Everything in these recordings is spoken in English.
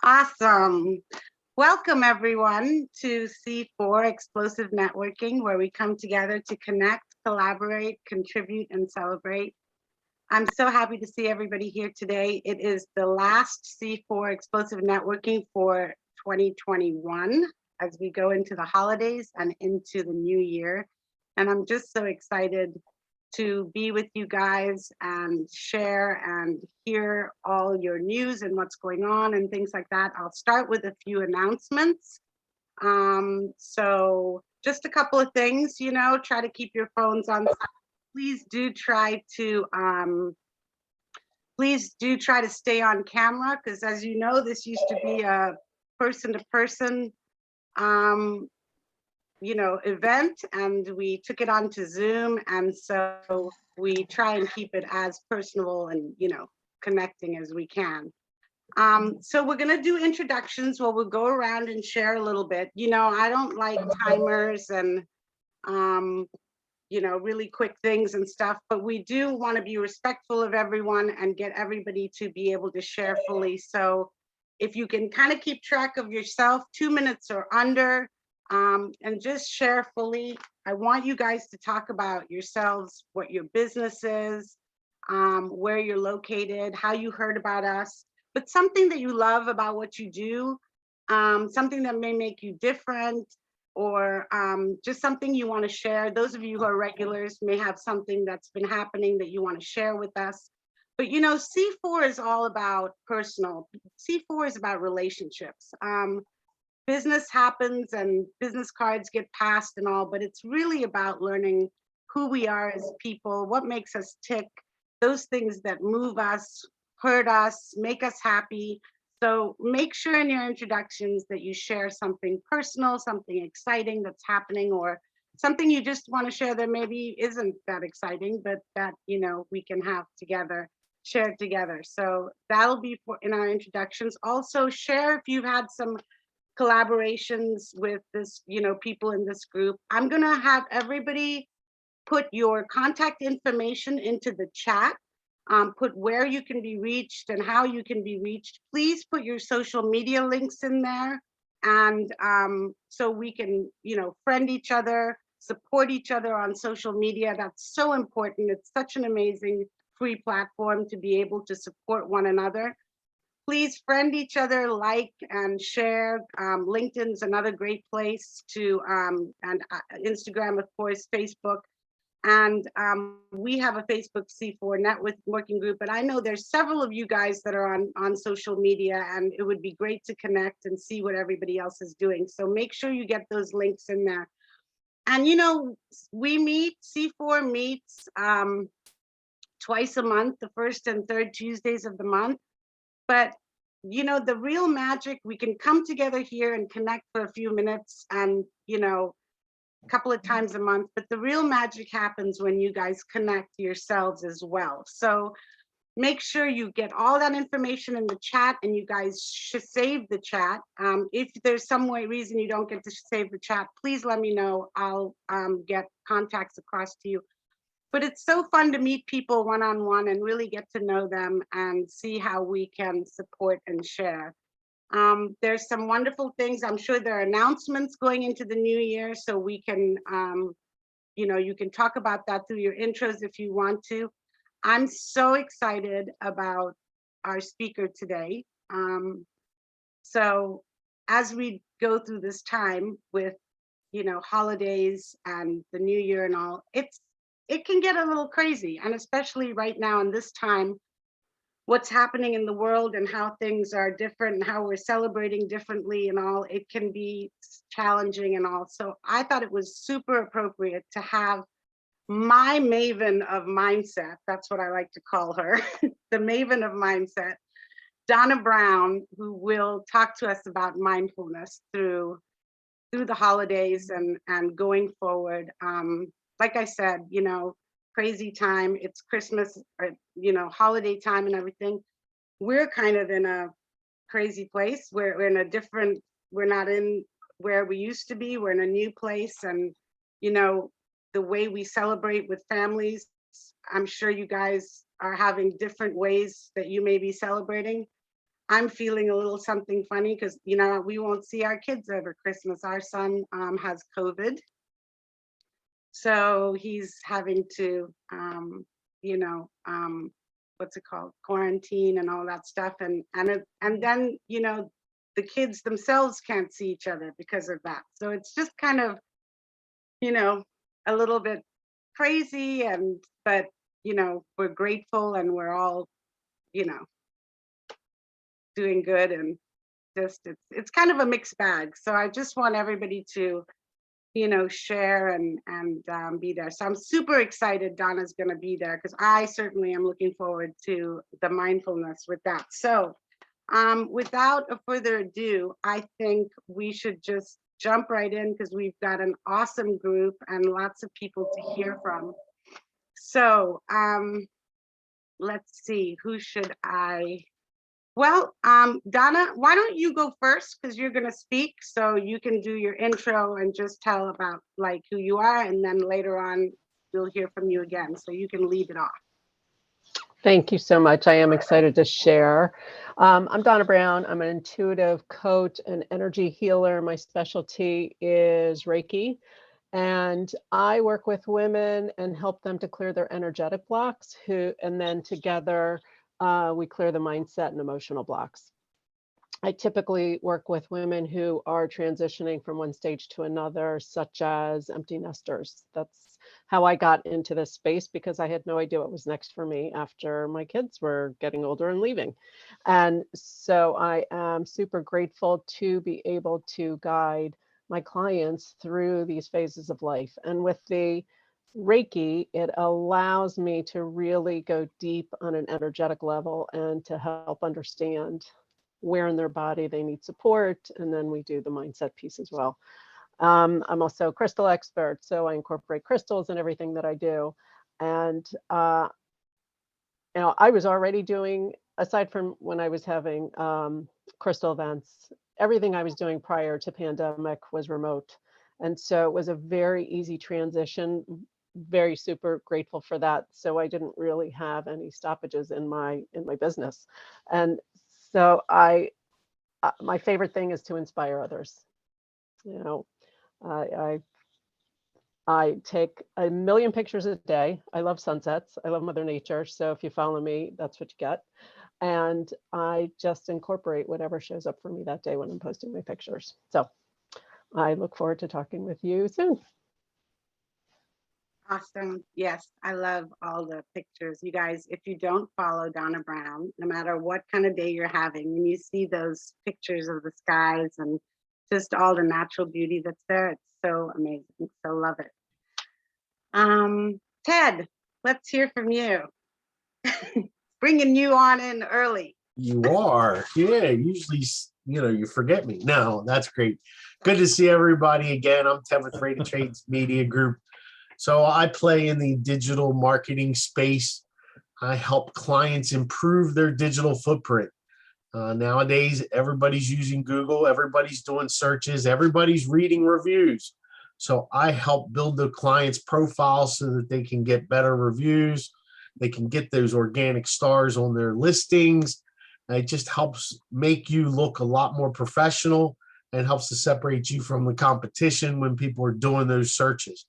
Awesome. Welcome everyone to C4 Explosive Networking, where we come together to connect, collaborate, contribute, and celebrate. I'm so happy to see everybody here today. It is the last C4 Explosive Networking for 2021 as we go into the holidays and into the new year. And I'm just so excited to be with you guys and share and hear all your news and what's going on and things like that. I'll start with a few announcements. So just a couple of things, try to keep your phones on. Please do try to stay on camera, because as you know, this used to be a person-to-person event, and we took it onto Zoom, and so we try and keep it as personal and connecting as we can. So we're going to do introductions where we'll go around and share a little bit. I don't like timers and really quick things and stuff, but we do want to be respectful of everyone and get everybody to be able to share fully. So if you can kind of keep track of yourself, 2 minutes or under, and just share fully. I want you guys to talk about yourselves, what your business is, where you're located, how you heard about us, but something that you love about what you do, something that may make you different, or just something you want to share. Those of you who are regulars may have something that's been happening that you want to share with us. But C4 is all about personal. C4 is about relationships. Business happens and business cards get passed and all, but it's really about learning who we are as people, what makes us tick, those things that move us, hurt us, make us happy. So make sure in your introductions that you share something personal, something exciting that's happening, or something you just want to share that maybe isn't that exciting, but that we can have together, share together. So that'll be in our introductions. Also share if you've had some collaborations with this, people in this group. I'm gonna have everybody put your contact information into the chat, put where you can be reached and how you can be reached. Please put your social media links in there, and so we can, friend each other, support each other on social media. That's so important. It's such an amazing free platform to be able to support one another. Please friend each other, like and share. LinkedIn's another great place to, and Instagram, of course, Facebook. And we have a Facebook C4 networking group, but I know there's several of you guys that are on social media, and it would be great to connect and see what everybody else is doing. So make sure you get those links in there. And we meet, C4 meets twice a month, the first and third Tuesdays of the month. But the real magic, we can come together here and connect for a few minutes and a couple of times a month, but the real magic happens when you guys connect yourselves as well. So make sure you get all that information in the chat, and you guys should save the chat. If there's some reason you don't get to save the chat, please let me know. I'll get contacts across to you. But it's so fun to meet people one-on-one and really get to know them and see how we can support and share. There's some wonderful things. I'm sure there are announcements going into the new year, so we can, you can talk about that through your intros if you want to. I'm so excited about our speaker today. So as we go through this time with, holidays and the new year and all, it can get a little crazy, and especially right now in this time, what's happening in the world and how things are different and how we're celebrating differently and all, it can be challenging and all. So I thought it was super appropriate to have my maven of mindset, that's what I like to call her, the maven of mindset, Donna Brown, who will talk to us about mindfulness through the holidays and going forward. Like I said, crazy time, it's Christmas, or, holiday time and everything. We're kind of in a crazy place. We're in a different, we're not in where we used to be. We're in a new place, and, the way we celebrate with families, I'm sure you guys are having different ways that you may be celebrating. I'm feeling a little something funny because, you know, we won't see our kids over Christmas. Our son has COVID. So he's having to, you know, what's it called? Quarantine and all that stuff. And then, you know, the kids themselves can't see each other because of that. So it's just kind of, you know, a little bit crazy, but you know, we're grateful and we're all, you know, doing good, and just it's kind of a mixed bag. So I just want everybody to, you know, share and be there. So I'm super excited Donna's going to be there, because I certainly am looking forward to the mindfulness with that. So without a further ado, I think we should just jump right in, because we've got an awesome group and lots of people to hear from. So let's see, who should I? Well, Donna, why don't you go first, because you're going to speak, so you can do your intro and just tell about like who you are, and then later on we'll hear from you again, so you can lead it off. Thank you so much. I am excited to share. I'm Donna Brown. I'm an intuitive coach and energy healer. My specialty is Reiki, and I work with women and help them to clear their energetic blocks, and then together we clear the mindset and emotional blocks. I typically work with women who are transitioning from one stage to another, such as empty nesters. That's how I got into this space, because I had no idea what was next for me after my kids were getting older and leaving. And so I am super grateful to be able to guide my clients through these phases of life. And with the Reiki, it allows me to really go deep on an energetic level and to help understand where in their body they need support. And then we do the mindset piece as well. I'm also a crystal expert, so I incorporate crystals in everything that I do. And you know, I was already doing, aside from when I was having crystal events, everything I was doing prior to pandemic was remote. And so it was a very easy transition, very super grateful for that. So I didn't really have any stoppages in my business. And so my favorite thing is to inspire others. You know, I take a million pictures a day. I love sunsets. I love Mother Nature. So if you follow me, that's what you get. And I just incorporate whatever shows up for me that day when I'm posting my pictures. So I look forward to talking with you soon. Awesome. Yes, I love all the pictures. You guys, if you don't follow Donna Brown, no matter what kind of day you're having, when you see those pictures of the skies and just all the natural beauty that's there, it's so amazing. So love it. Ted, let's hear from you. Bringing you on in early. You are. Yeah, usually, you know, you forget me. No, that's great. Good to see everybody again. I'm Ted with Rated Trades Media Group. So I play in the digital marketing space. I help clients improve their digital footprint. Nowadays, everybody's using Google, everybody's doing searches, everybody's reading reviews. So I help build the client's profile so that they can get better reviews. They can get those organic stars on their listings. It just helps make you look a lot more professional, and helps to separate you from the competition when people are doing those searches.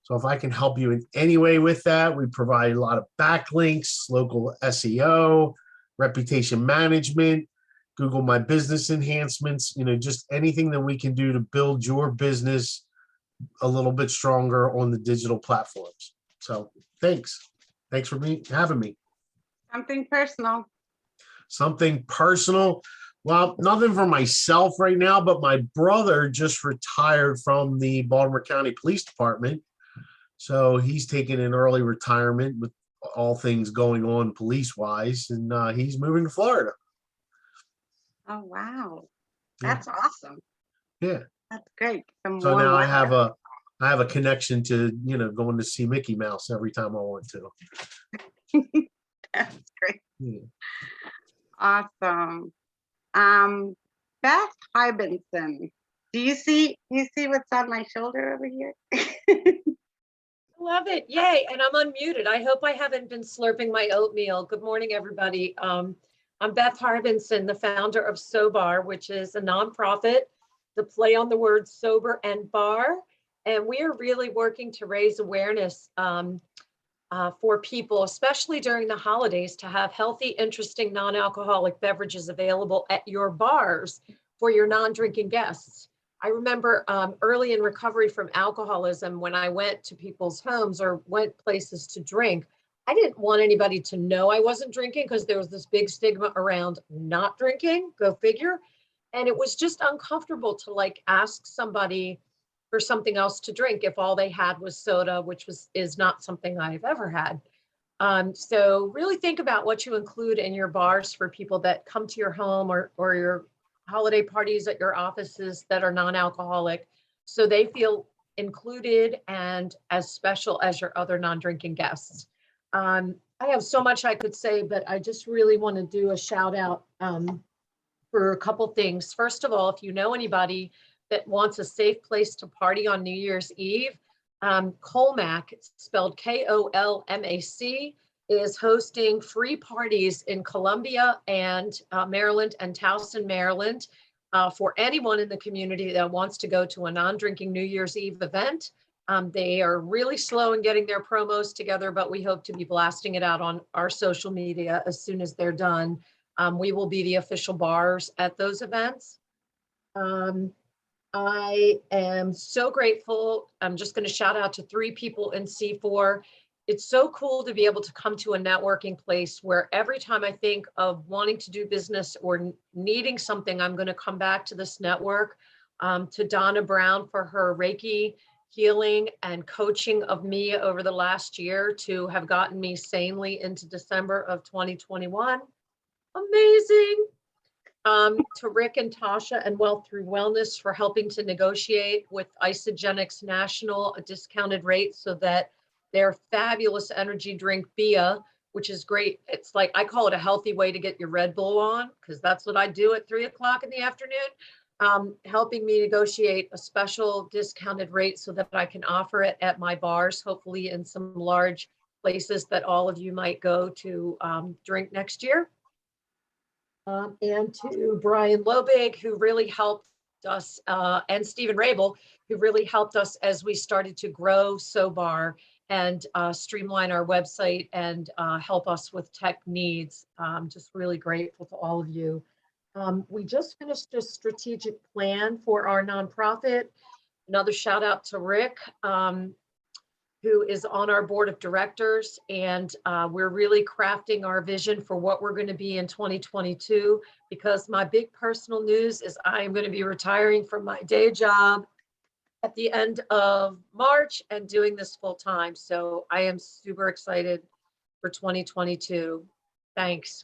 So if I can help you in any way with that, we provide a lot of backlinks, local SEO, reputation management, Google My Business enhancements, you know, just anything that we can do to build your business a little bit stronger on the digital platforms. So thanks. Thanks for having me. Something personal. Something personal. Well, nothing for myself right now, but my brother just retired from the Baltimore County Police Department. So he's taking an early retirement with all things going on police-wise, and he's moving to Florida. Oh, wow. Yeah. That's awesome. Yeah. That's great. So now I have a connection to, you know, going to see Mickey Mouse every time I want to. That's great. Yeah. Awesome. Beth Hybenson, do you see what's on my shoulder over here? Love it. Yay. And I'm unmuted. I hope I haven't been slurping my oatmeal. Good morning, everybody. I'm Beth Harbinson, the founder of SOBAR, which is a nonprofit, the play on the word sober and bar. And we are really working to raise awareness for people, especially during the holidays, to have healthy, interesting, non-alcoholic beverages available at your bars for your non-drinking guests. I remember early in recovery from alcoholism, when I went to people's homes or went places to drink, I didn't want anybody to know I wasn't drinking because there was this big stigma around not drinking, go figure. And it was just uncomfortable to like ask somebody for something else to drink if all they had was soda, which is not something I've ever had. So really think about what you include in your bars for people that come to your home or your holiday parties at your offices that are non-alcoholic, so they feel included and as special as your other non-drinking guests. I have so much I could say, but I just really want to do a shout out for a couple things. First of all, if you know anybody that wants a safe place to party on New Year's Eve, Colmac, spelled Kolmac, is hosting free parties in Columbia and Maryland and Towson, Maryland, for anyone in the community that wants to go to a non-drinking New Year's Eve event. They are really slow in getting their promos together, but we hope to be blasting it out on our social media as soon as they're done. We will be the official bars at those events. I am so grateful. I'm just going to shout out to 3 people in C4. It's so cool to be able to come to a networking place where every time I think of wanting to do business or needing something, I'm going to come back to this network, to Donna Brown for her Reiki healing and coaching of me over the last year to have gotten me sanely into December of 2021. Amazing. To Rick and Tasha and Wealth Through Wellness for helping to negotiate with Isogenics National a discounted rate so that their fabulous energy drink Bia, which is great. It's like, I call it a healthy way to get your Red Bull on, because that's what I do at 3 o'clock in the afternoon, helping me negotiate a special discounted rate so that I can offer it at my bars, hopefully in some large places that all of you might go to drink next year. And to Brian Lobig, who really helped us, and Stephen Rabel, who really helped us as we started to grow SOBAR and streamline our website and help us with tech needs. Just really grateful to all of you. We just finished a strategic plan for our nonprofit. Another shout out to Rick, who is on our board of directors, and we're really crafting our vision for what we're going to be in 2022, because my big personal news is I am going to be retiring from my day job at the end of March and doing this full time. So I am super excited for 2022. Thanks.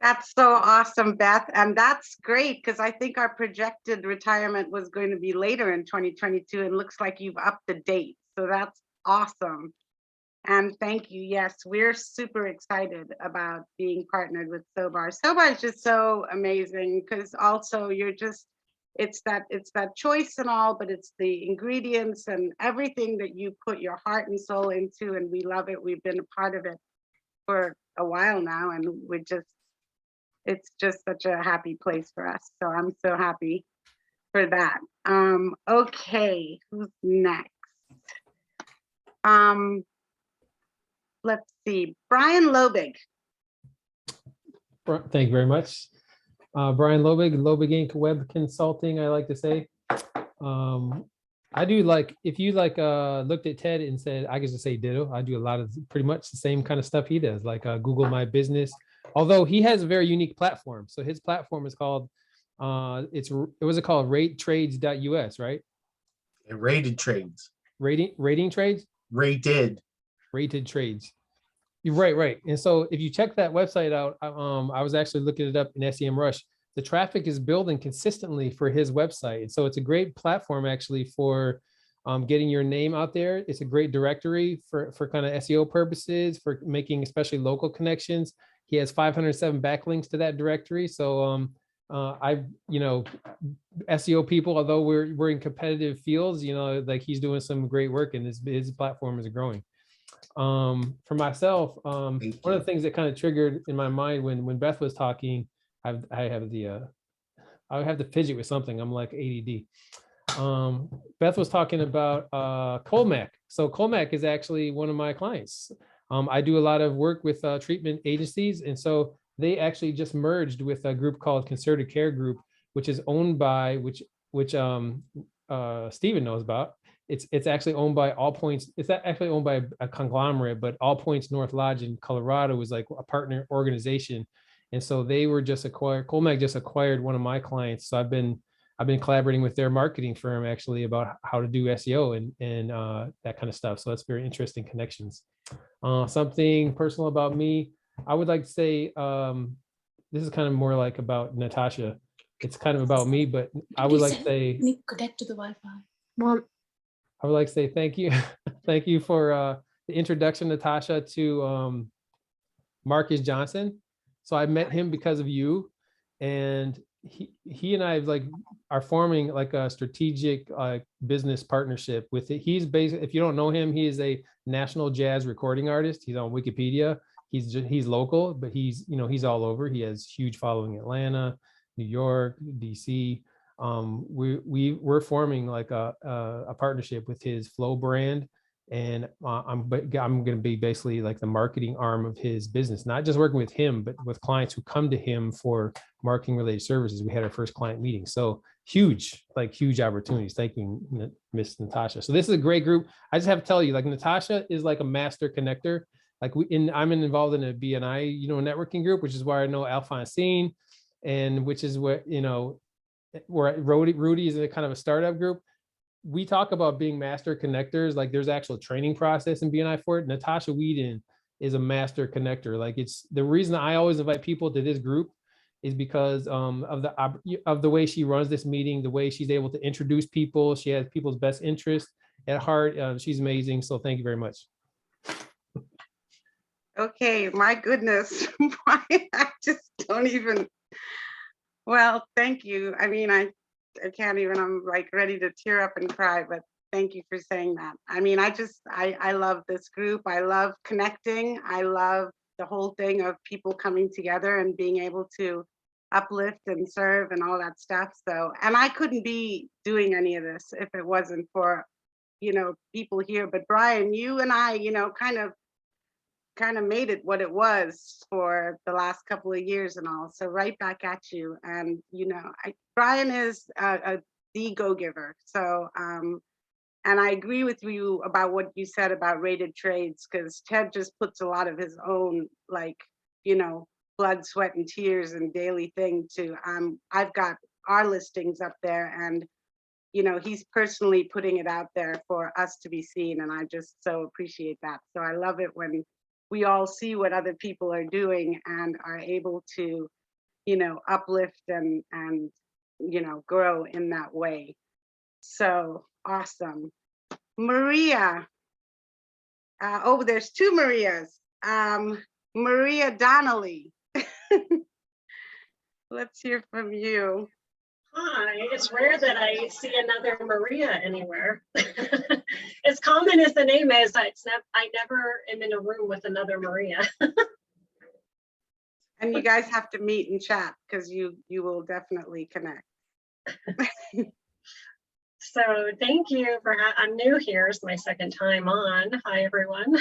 That's so awesome, Beth. And that's great, because I think our projected retirement was going to be later in 2022, and looks like you've upped the date. So that's awesome. And thank you. Yes, we're super excited about being partnered with SOBAR. SOBAR is just so amazing, because also you're just, it's that choice and all, but it's the ingredients and everything that you put your heart and soul into, and we love it. We've been a part of it for a while now, and it's just such a happy place for us. So I'm so happy for that. Okay, who's next? Let's see, Brian Lobig. Thank you very much. Brian Lobig, Lobig Inc. Web Consulting, I like to say. I do like, if you like looked at Ted and said, I could just say ditto. I do a lot of pretty much the same kind of stuff he does, like Google My Business. Although he has a very unique platform. So his platform is called, what was it called? Ratetrades.us, right? Rated trades. Rating trades? Rated trades. You're right. And so if you check that website out, I was actually looking it up in SEMrush. The traffic is building consistently for his website. And so it's a great platform actually for getting your name out there. It's a great directory for kind of SEO purposes, for making especially local connections. He has 507 backlinks to that directory. So SEO people, although we're in competitive fields, like he's doing some great work and his platform is growing. For myself, one of the things that kind of triggered in my mind when Beth was talking, I have to fidget with something. I'm like ADD. Beth was talking about Colmac. So Colmac is actually one of my clients. I do a lot of work with treatment agencies, and so they actually just merged with a group called Concerted Care Group, which is owned by which Stephen knows about. It's actually owned by All Points. It's actually owned by a conglomerate, but All Points North Lodge in Colorado was like a partner organization, and so they were just acquired. Colmac just acquired one of my clients. So I've been collaborating with their marketing firm actually about how to do SEO and that kind of stuff. So that's very interesting connections. Something personal about me, I would like to say, this is kind of more like about Natasha. It's kind of about me, but I would like to say, connect to the Wi-Fi. Mom. I would like to say thank you. Thank you for the introduction, Natasha, to Marcus Johnson. So I met him because of you, and he and I are forming like a strategic business partnership with it. He's basically, if you don't know him, he is a national jazz recording artist. He's on Wikipedia. He's local, but he's all over. He has huge following in Atlanta, New York, DC. We're forming like a partnership with his Flow brand, and I'm going to be basically like the marketing arm of his business, not just working with him, but with clients who come to him for marketing related services. We had our first client meeting, so huge opportunities. Thank you, Miss Natasha. So this is a great group. I just have to tell you, like Natasha is like a master connector. Like I'm involved in a BNI, networking group, which is where I know Alphonsine, and which is what where Rudy is in a kind of a startup group. We talk about being master connectors. Like there's actual training process in BNI for it. Natasha Whedon is a master connector. Like it's the reason I always invite people to this group is because of the way she runs this meeting, the way she's able to introduce people. She has people's best interest at heart. She's amazing. So thank you very much. Okay, my goodness, I just don't even. Well, thank you. I mean, I can't even, I'm like ready to tear up and cry, but thank you for saying that. I mean, I love this group. I love connecting. I love the whole thing of people coming together and being able to uplift and serve and all that stuff. So, and I couldn't be doing any of this if it wasn't for, people here. But Brian, you and I, kind of made it what it was for the last couple of years and all. So right back at you. And Brian is the go-giver. So and I agree with you about what you said about rated trades, because Ted just puts a lot of his own blood, sweat, and tears and daily thing to I've got our listings up there, and he's personally putting it out there for us to be seen, and I just so appreciate that. So I love it when we all see what other people are doing and are able to, uplift and grow in that way. So awesome. Maria. There's two Marias. Maria Donnelly. Let's hear from you. Hi, it's rare that I see another Maria anywhere. As common as the name is, I never am in a room with another Maria. And you guys have to meet and chat, because you will definitely connect. So thank you for I'm new here. It's my second time on. Hi, everyone.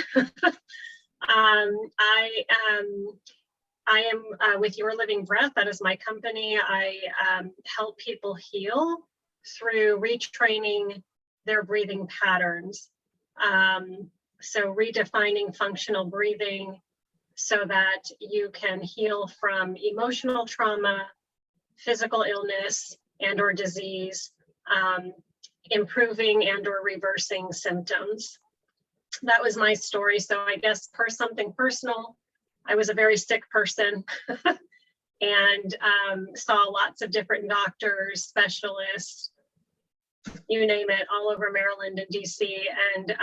I am with Your Living Breath. That is my company. I help people heal through retraining their breathing patterns. So redefining functional breathing so that you can heal from emotional trauma, physical illness and or disease, improving and or reversing symptoms. That was my story. So I guess something personal. I was a very sick person and saw lots of different doctors, specialists, you name it, all over Maryland and DC, and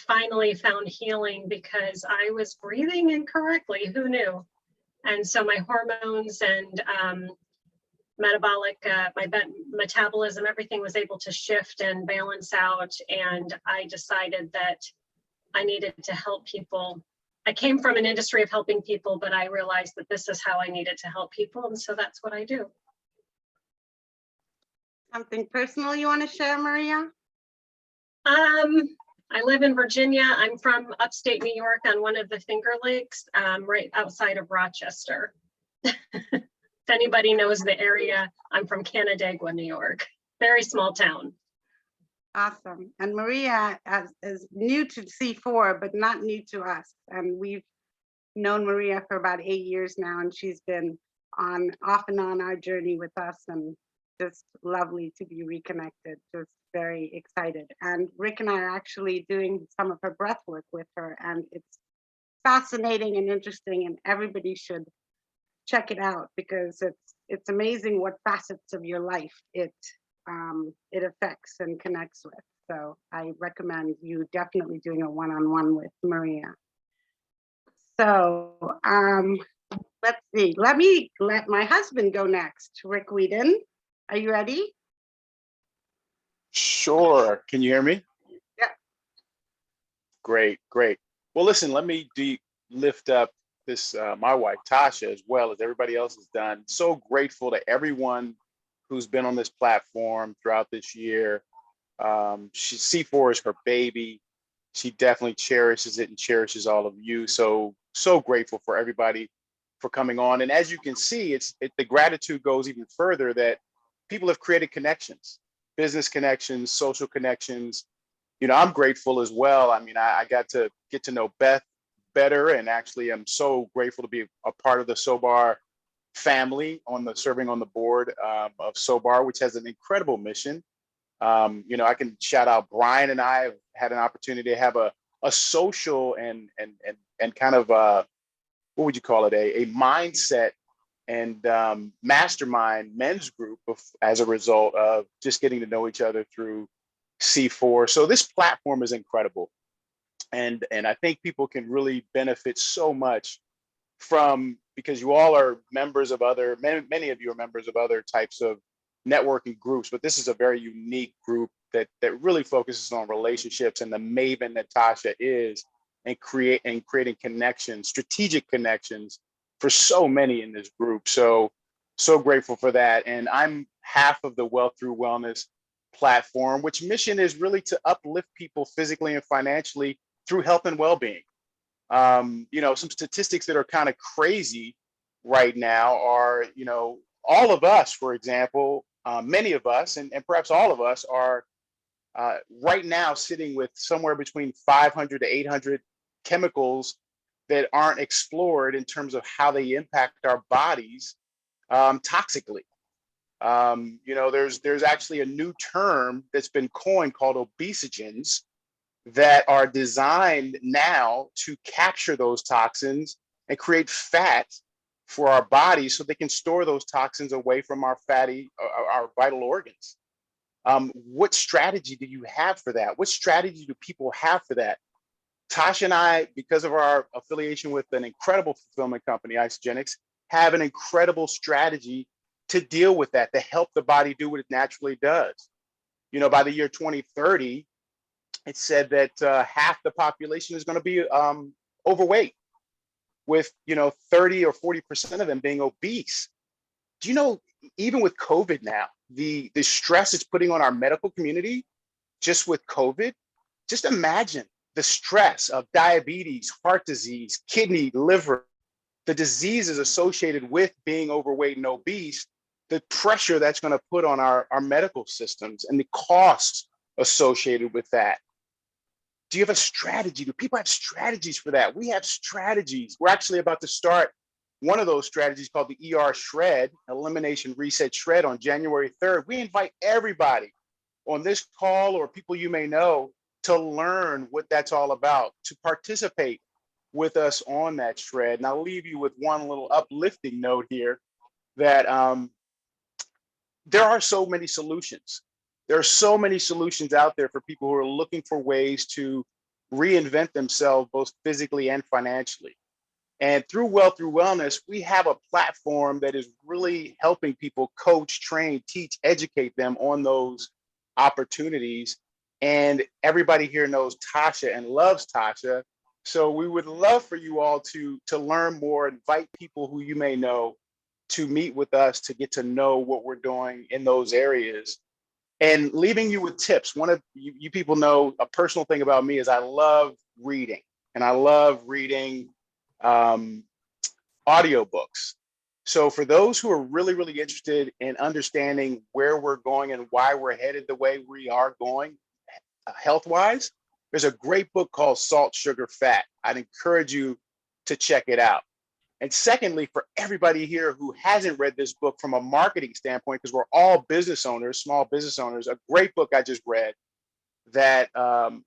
finally found healing because I was breathing incorrectly. Who knew? And so my hormones and metabolic, metabolism, everything was able to shift and balance out. And I decided that I needed to help people. I came from an industry of helping people, but I realized that this is how I needed to help people. And so that's what I do. Something personal you want to share, Maria? I live in Virginia. I'm from upstate New York on one of the Finger Lakes, right outside of Rochester. If anybody knows the area, I'm from Canandaigua, New York. Very small town. Awesome. And Maria is new to C4, but not new to us. And we've known Maria for about 8 years now, and she's been off and on our journey with us, and just lovely to be reconnected. Just very excited. And Rick and I are actually doing some of her breath work with her, and it's fascinating and interesting, and everybody should check it out because it's amazing what facets of your life it affects and connects with. So I recommend you definitely doing a one-on-one with Maria. So let's see. Let my husband go next. Rick Whedon, are you ready? Sure. Can you hear me? Yeah. Great, great. Well, listen, let me lift up this, my wife, Tasha, as well as everybody else has done. So grateful to everyone who's been on this platform throughout this year. C4 is her baby. She definitely cherishes it and cherishes all of you. So grateful for everybody for coming on. And as you can see, the gratitude goes even further that people have created connections, business connections, social connections. You know, I'm grateful as well. I mean, I got to get to know Beth better, and actually I'm so grateful to be a part of the SOBAR family serving on the board of SOBAR, which has an incredible mission. You know, I can shout out Brian and I have had an opportunity to have a social and kind of what would you call it, a mindset and mastermind men's group as a result of just getting to know each other through C4. So this platform is incredible. And I think people can really benefit so much from, because you all are members of many of you are members of other types of networking groups, but this is a very unique group that really focuses on relationships and the maven that Tasha is, and creating connections, strategic connections for so many in this group. So grateful for that. And I'm half of the Wealth Through Wellness platform, which mission is really to uplift people physically and financially through health and well-being. You know, some statistics that are kind of crazy right now are, you know, all of us, for example, many of us, and perhaps all of us are right now sitting with somewhere between 500 to 800 chemicals that aren't explored in terms of how they impact our bodies toxically. You know, there's actually a new term that's been coined called obesogens that are designed now to capture those toxins and create fat for our bodies so they can store those toxins away from our vital organs. What strategy do you have for that? What strategy do people have for that? Tasha and I, because of our affiliation with an incredible fulfillment company, Isogenics, have an incredible strategy to deal with that, to help the body do what it naturally does. You know, by the year 2030, it said that half the population is going to be overweight, with, you know, 30 or 40% of them being obese. Do you know, even with COVID now, the stress it's putting on our medical community, just with COVID, just imagine the stress of diabetes, heart disease, kidney, liver, the diseases associated with being overweight and obese, the pressure that's going to put on our medical systems and the costs associated with that. Do you have a strategy? Do people have strategies for that? We have strategies. We're actually about to start one of those strategies called the ER Shred, Elimination Reset Shred, on January 3rd. We invite everybody on this call or people you may know to learn what that's all about, to participate with us on that shred. And I'll leave you with one little uplifting note here that there are so many solutions. There are so many solutions out there for people who are looking for ways to reinvent themselves, both physically and financially. And through Wealth Through Wellness, we have a platform that is really helping people coach, train, teach, educate them on those opportunities. And everybody here knows Tasha and loves Tasha. So we would love for you all to learn more, invite people who you may know to meet with us, to get to know what we're doing in those areas. And leaving you with tips. One of you people know a personal thing about me is I love reading, and I love reading audiobooks. So for those who are really, really interested in understanding where we're going and why we're headed the way we are going health-wise, there's a great book called Salt, Sugar, Fat. I'd encourage you to check it out. And secondly, for everybody here who hasn't read this book from a marketing standpoint, because we're all business owners, small business owners, a great book I just read that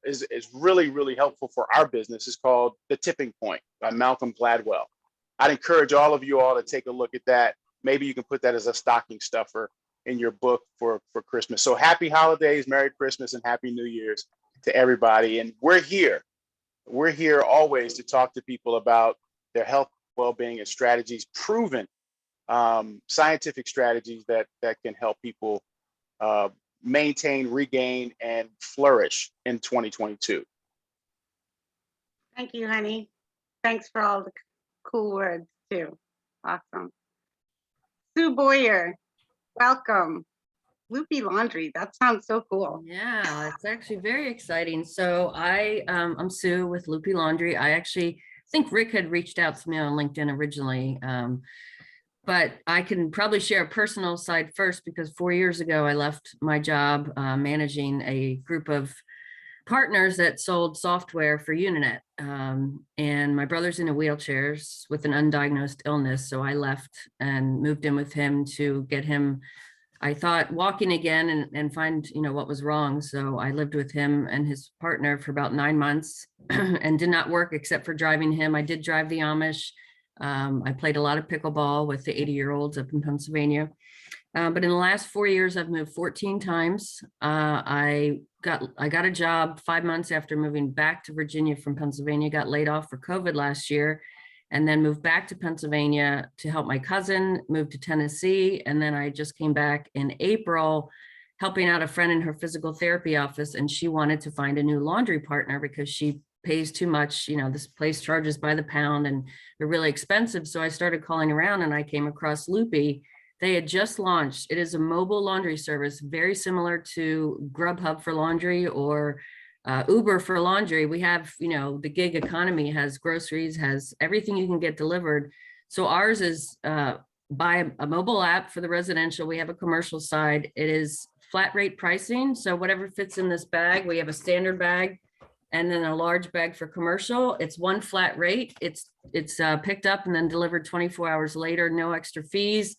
is really, really helpful for our business is called The Tipping Point by Malcolm Gladwell. I'd encourage all of you all to take a look at that. Maybe you can put that as a stocking stuffer in your book for Christmas. So happy holidays, Merry Christmas, and Happy New Year's to everybody. And we're here always to talk to people about their health, well-being, and strategies, proven scientific strategies that can help people maintain, regain, and flourish in 2022. Thank you, honey. Thanks for all the cool words too. Awesome. Sue Boyer, welcome. Loopy Laundry, that sounds so cool. Yeah, it's actually very exciting. So I'm Sue with Loopy Laundry. I actually think Rick had reached out to me on LinkedIn originally, but I can probably share a personal side first, because 4 years ago, I left my job managing a group of partners that sold software for Uninet. And my brother's in a wheelchair with an undiagnosed illness. So I left and moved in with him to get him, I thought, walking again and find, what was wrong. So I lived with him and his partner for about 9 months and did not work except for driving him. I did drive the Amish. I played a lot of pickleball with the 80-year-olds up in Pennsylvania. But in the last 4 years, I've moved 14 times. I got a job 5 months after moving back to Virginia from Pennsylvania, got laid off for COVID last year, and then moved back to Pennsylvania to help my cousin, moved to Tennessee. And then I just came back in April, helping out a friend in her physical therapy office. And she wanted to find a new laundry partner because she pays too much. This place charges by the pound and they're really expensive. So I started calling around and I came across Loopy. They had just launched. It is a mobile laundry service, very similar to Grubhub for laundry or Uber for laundry. We have, the gig economy has groceries, has everything you can get delivered. So ours is buy a mobile app for the residential. We have a commercial side. It is flat rate pricing. So whatever fits in this bag, we have a standard bag and then a large bag for commercial. It's one flat rate. It's picked up and then delivered 24 hours later, no extra fees.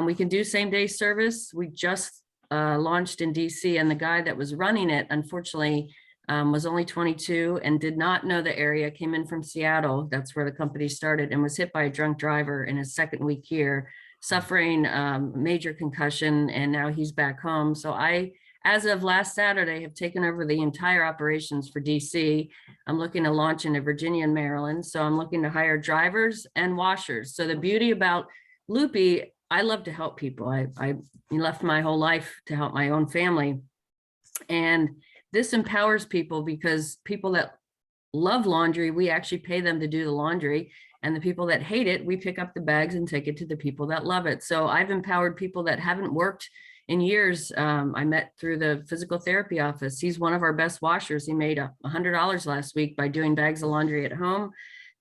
We can do same day service. We just launched in DC, and the guy that was running it, unfortunately, was only 22 and did not know the area, came in from Seattle. That's where the company started, and was hit by a drunk driver in his second week here, suffering major concussion, and now he's back home. So I, as of last Saturday, have taken over the entire operations for DC. I'm looking to launch into Virginia and Maryland. So I'm looking to hire drivers and washers. So the beauty about Loopy, I love to help people. I left my whole life to help my own family. And this empowers people, because people that love laundry, we actually pay them to do the laundry. And the people that hate it, we pick up the bags and take it to the people that love it. So I've empowered people that haven't worked in years. I met through the physical therapy office. He's one of our best washers. He made $100 last week by doing bags of laundry at home.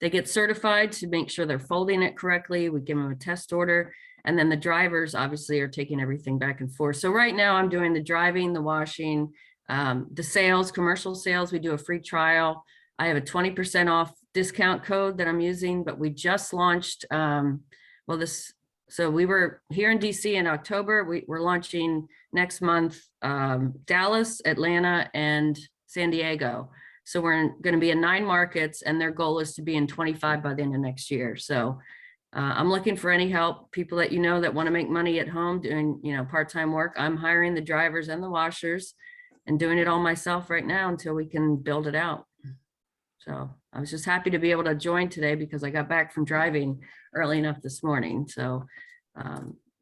They get certified to make sure they're folding it correctly. We give them a test order. And then the drivers obviously are taking everything back and forth. So right now I'm doing the driving, the washing, the sales, commercial sales. We do a free trial. I have a 20% off discount code that I'm using, but we just launched, so we were here in DC in October. We're launching next month, Dallas, Atlanta, and San Diego. So we're going to be in 9 markets, and their goal is to be in 25 by the end of next year. So I'm looking for any help, people that that want to make money at home doing part-time work. I'm hiring the drivers and the washers and doing it all myself right now until we can build it out. So I was just happy to be able to join today because I got back from driving early enough this morning. So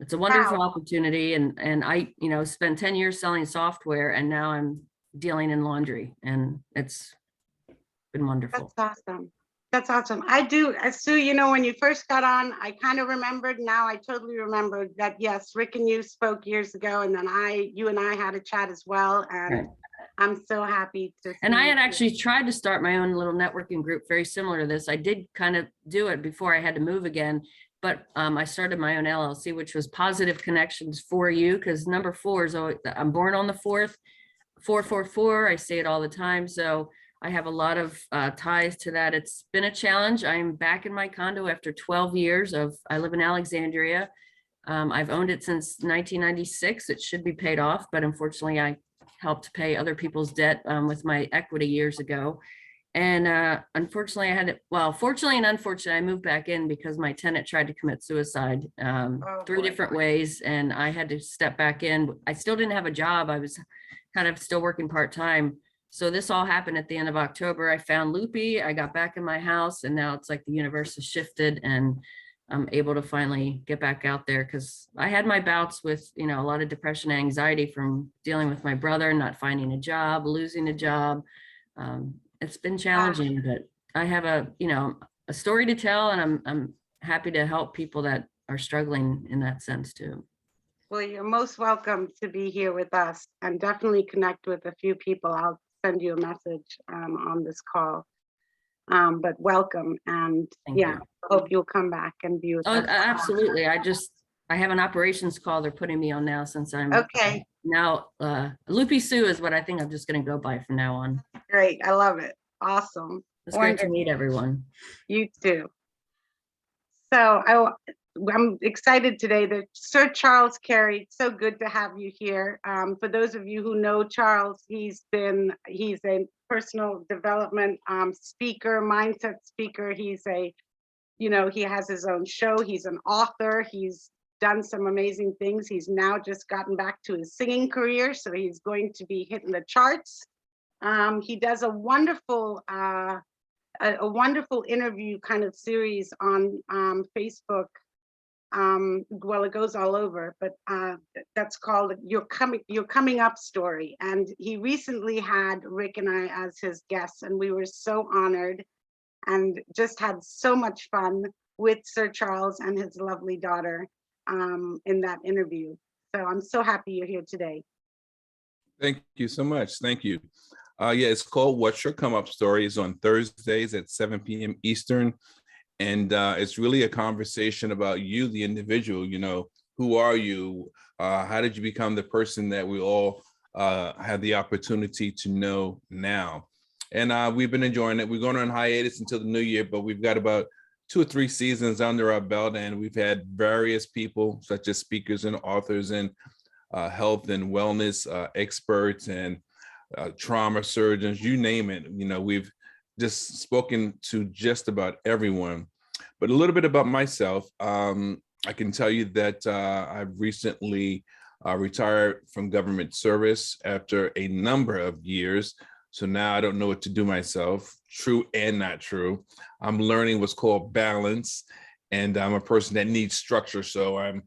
it's a wonderful opportunity. And I, spent 10 years selling software, and now I'm dealing in laundry, and it's been wonderful. That's awesome. That's awesome. I do, Sue, when you first got on, I kind of remembered. Now I totally remembered that, yes, Rick and you spoke years ago, and then you and I had a chat as well. And Right. I'm so happy to And I see had you. actually tried to start my own little networking group very similar to this. I did kind of do it before I had to move again, but I started my own LLC, which was Positive Connections for You, because number 4 is always, I'm born on the 4th, 444. I say it all the time. So I have a lot of ties to that. It's been a challenge. I'm back in my condo after 12 years I live in Alexandria. I've owned it since 1996. It should be paid off, but unfortunately I helped pay other people's debt with my equity years ago. And unfortunately fortunately and unfortunately, I moved back in because my tenant tried to commit suicide 3 different ways, and I had to step back in. I still didn't have a job. I was kind of still working part-time. So this all happened at the end of October. I found Loopy, I got back in my house, and now it's like the universe has shifted and I'm able to finally get back out there, because I had my bouts with, a lot of depression and anxiety from dealing with my brother, not finding a job, losing a job. It's been challenging, but I have a story to tell, and I'm happy to help people that are struggling in that sense too. Well, you're most welcome to be here with us, and definitely connect with a few people. I'll send you a message on this call. But welcome, and Thank yeah, you. hope you'll come back and be with Oh, us. absolutely. I have an operations call they're putting me on now, since I'm Okay, now Loopy Sue is what I think I'm just going to go by from now on. great. I love it. Awesome. It's great to Wonderful. meet everyone. You too. So I'm excited today that Sir Charles Carey, so good to have you here. For those of you who know Charles, he's a personal development speaker, mindset speaker. He has his own show. He's an author. He's done some amazing things. He's now just gotten back to his singing career, so he's going to be hitting the charts. He does a wonderful interview kind of series on Facebook. Well, it goes all over, but that's called Your Coming Up Story. And he recently had Rick and I as his guests, and we were so honored and just had so much fun with Sir Charles and his lovely daughter in that interview. So I'm so happy you're here today. Thank you so much. Thank you. Yeah, it's called What's Your Come Up Story. It's on Thursdays at 7 p.m. Eastern. And it's really a conversation about you, the individual. Who are you? How did you become the person that we all have the opportunity to know now? And we've been enjoying it. We're going on hiatus until the new year, but we've got about 2 or 3 seasons under our belt, and we've had various people, such as speakers and authors and health and wellness experts and trauma surgeons, you name it. We've just spoken to just about everyone. But a little bit about myself. I can tell you that I've recently retired from government service after a number of years. So now I don't know what to do myself, true and not true. I'm learning what's called balance, and I'm a person that needs structure. So I'm,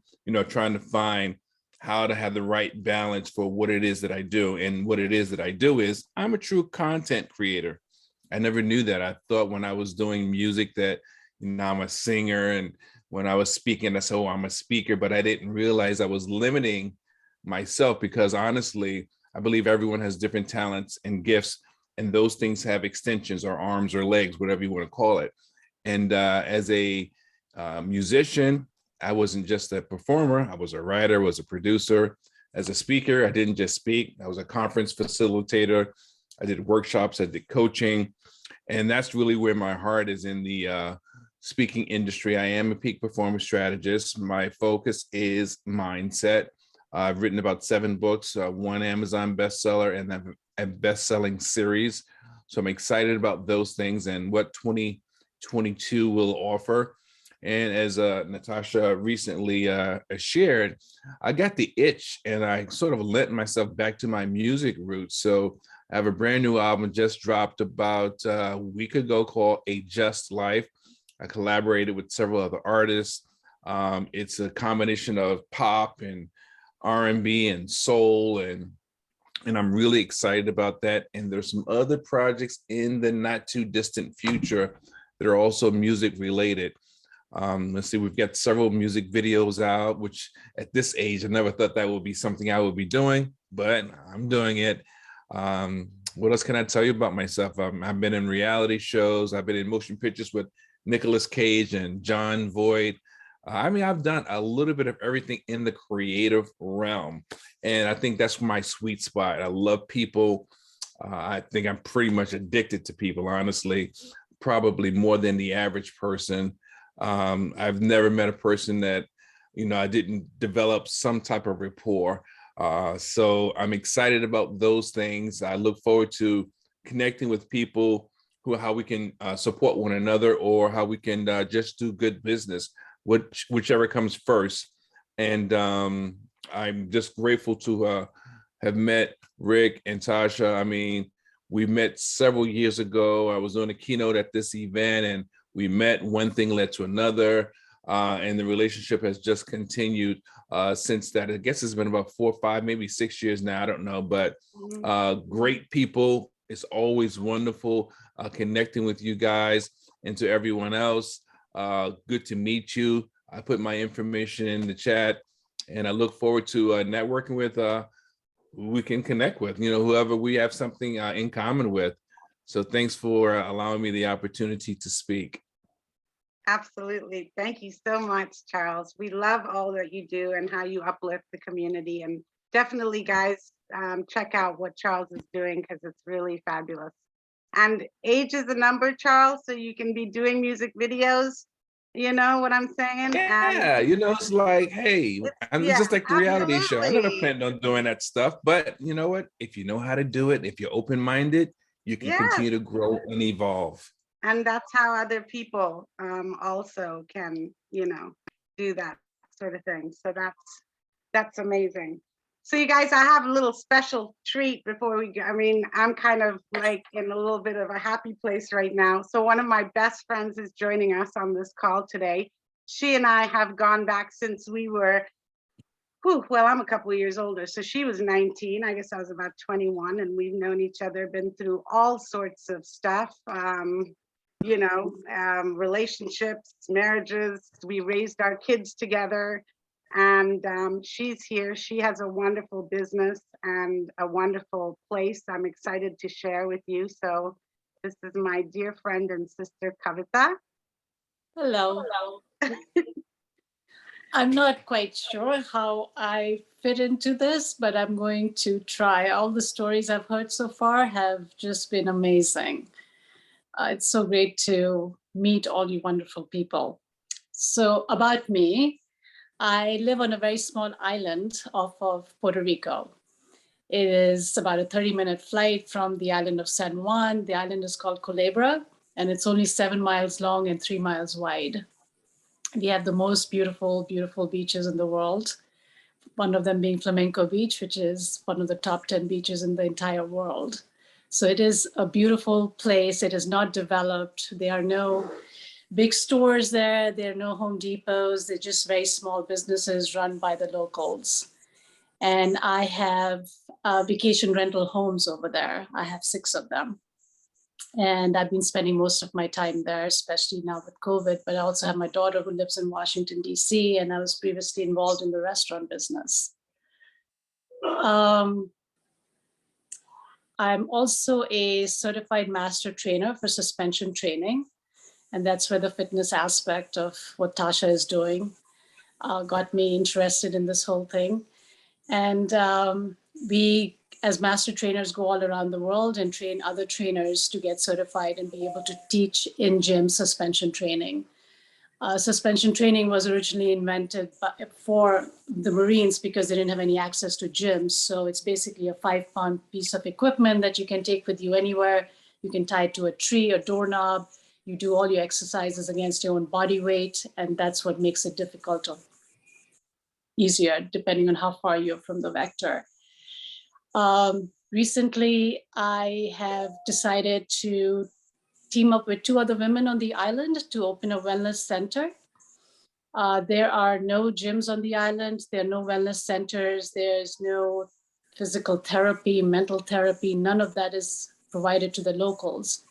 trying to find how to have the right balance for what it is that I do. And what it is that I do is I'm a true content creator. I never knew that. I thought when I was doing music that, I'm a singer, and when I was speaking, I said, oh, I'm a speaker, but I didn't realize I was limiting myself, because honestly, I believe everyone has different talents and gifts, and those things have extensions or arms or legs, whatever you want to call it. And as a musician, I wasn't just a performer. I was a writer, was a producer. As a speaker, I didn't just speak. I was a conference facilitator. I did workshops, I did coaching. And that's really where my heart is, in the speaking industry. I am a peak performance strategist. My focus is mindset. I've written about 7 books, 1 Amazon bestseller, and a best-selling series. So I'm excited about those things and what 2022 will offer. And as Natasha recently shared, I got the itch, and I sort of lent myself back to my music roots. So I have a brand new album just dropped about a week ago called A Just Life. I collaborated with several other artists. It's a combination of pop and R&B and soul, and I'm really excited about that. And there's some other projects in the not too distant future that are also music related. Let's see, we've got several music videos out, which at this age, I never thought that would be something I would be doing, but I'm doing it. What else can I tell you about myself? I've been in reality shows. I've been in motion pictures with Nicolas Cage and John Voight. I mean, I've done a little bit of everything in the creative realm. And I think that's my sweet spot. I love people. I think I'm pretty much addicted to people, honestly, probably more than the average person. I've never met a person that, I didn't develop some type of rapport. So I'm excited about those things. I look forward to connecting with people how we can support one another, or how we can just do good business, whichever comes first. And I'm just grateful to have met Rick and Tasha. I mean, we met several years ago. I was doing a keynote at this event, and we met, one thing led to another, and the relationship has just continued since that. I guess it's been about 4 or 5, maybe 6 years now, I don't know, but great people. It's always wonderful connecting with you guys, and to everyone else. Good to meet you. I put my information in the chat, and I look forward to networking with who we can connect with, whoever we have something in common with. So thanks for allowing me the opportunity to speak. Absolutely. Thank you so much, Charles. We love all that you do and how you uplift the community. And definitely, guys, check out what Charles is doing, because it's really fabulous. And age is a number, Charles, so you can be doing music videos. You know what I'm saying? Yeah, it's like, hey, I'm just like the reality show. I never planned on doing that stuff, but you know what? If you know how to do it, if you're open-minded, you can continue to grow and evolve. And that's how other people also can, do that sort of thing. So that's amazing. So you guys, I have a little special treat before we go. I mean, I'm kind of like in a little bit of a happy place right now. So one of my best friends is joining us on this call today. She and I have gone back since we were, well, I'm a couple of years older. So she was 19. I guess I was about 21, and we've known each other, been through all sorts of stuff. Relationships, marriages. We raised our kids together. And she's here. She has a wonderful business and a wonderful place I'm excited to share with you. So this is my dear friend and sister, Kavita. Hello. I'm not quite sure how I fit into this, but I'm going to try. All the stories I've heard so far have just been amazing. It's so great to meet all you wonderful people. So about me, I live on a very small island off of Puerto Rico. It is about a 30-minute flight from the island of San Juan. The island is called Culebra, and it's only 7 miles long and 3 miles wide. We have the most beautiful, beautiful beaches in the world. One of them being Flamenco Beach, which is one of the top 10 beaches in the entire world. So it is a beautiful place. It is not developed. There are no big stores there. There are no Home Depots. They're just very small businesses run by the locals. And I have vacation rental homes over there. I have 6 of them. And I've been spending most of my time there, especially now with COVID. But I also have my daughter who lives in Washington, D.C., and I was previously involved in the restaurant business. I'm also a certified master trainer for suspension training. And that's where the fitness aspect of what Tasha is doing got me interested in this whole thing. And we, as master trainers, go all around the world and train other trainers to get certified and be able to teach in gym suspension training. Suspension training was originally invented for the Marines because they didn't have any access to gyms. So it's basically a 5-pound piece of equipment that you can take with you anywhere. You can tie it to a tree, a doorknob. You do all your exercises against your own body weight, and that's what makes it difficult or easier, depending on how far you're from the vector. Recently, I have decided to team up with 2 other women on the island to open a wellness center. There are no gyms on the island. There are no wellness centers. There's no physical therapy, mental therapy. None of that is provided to the locals.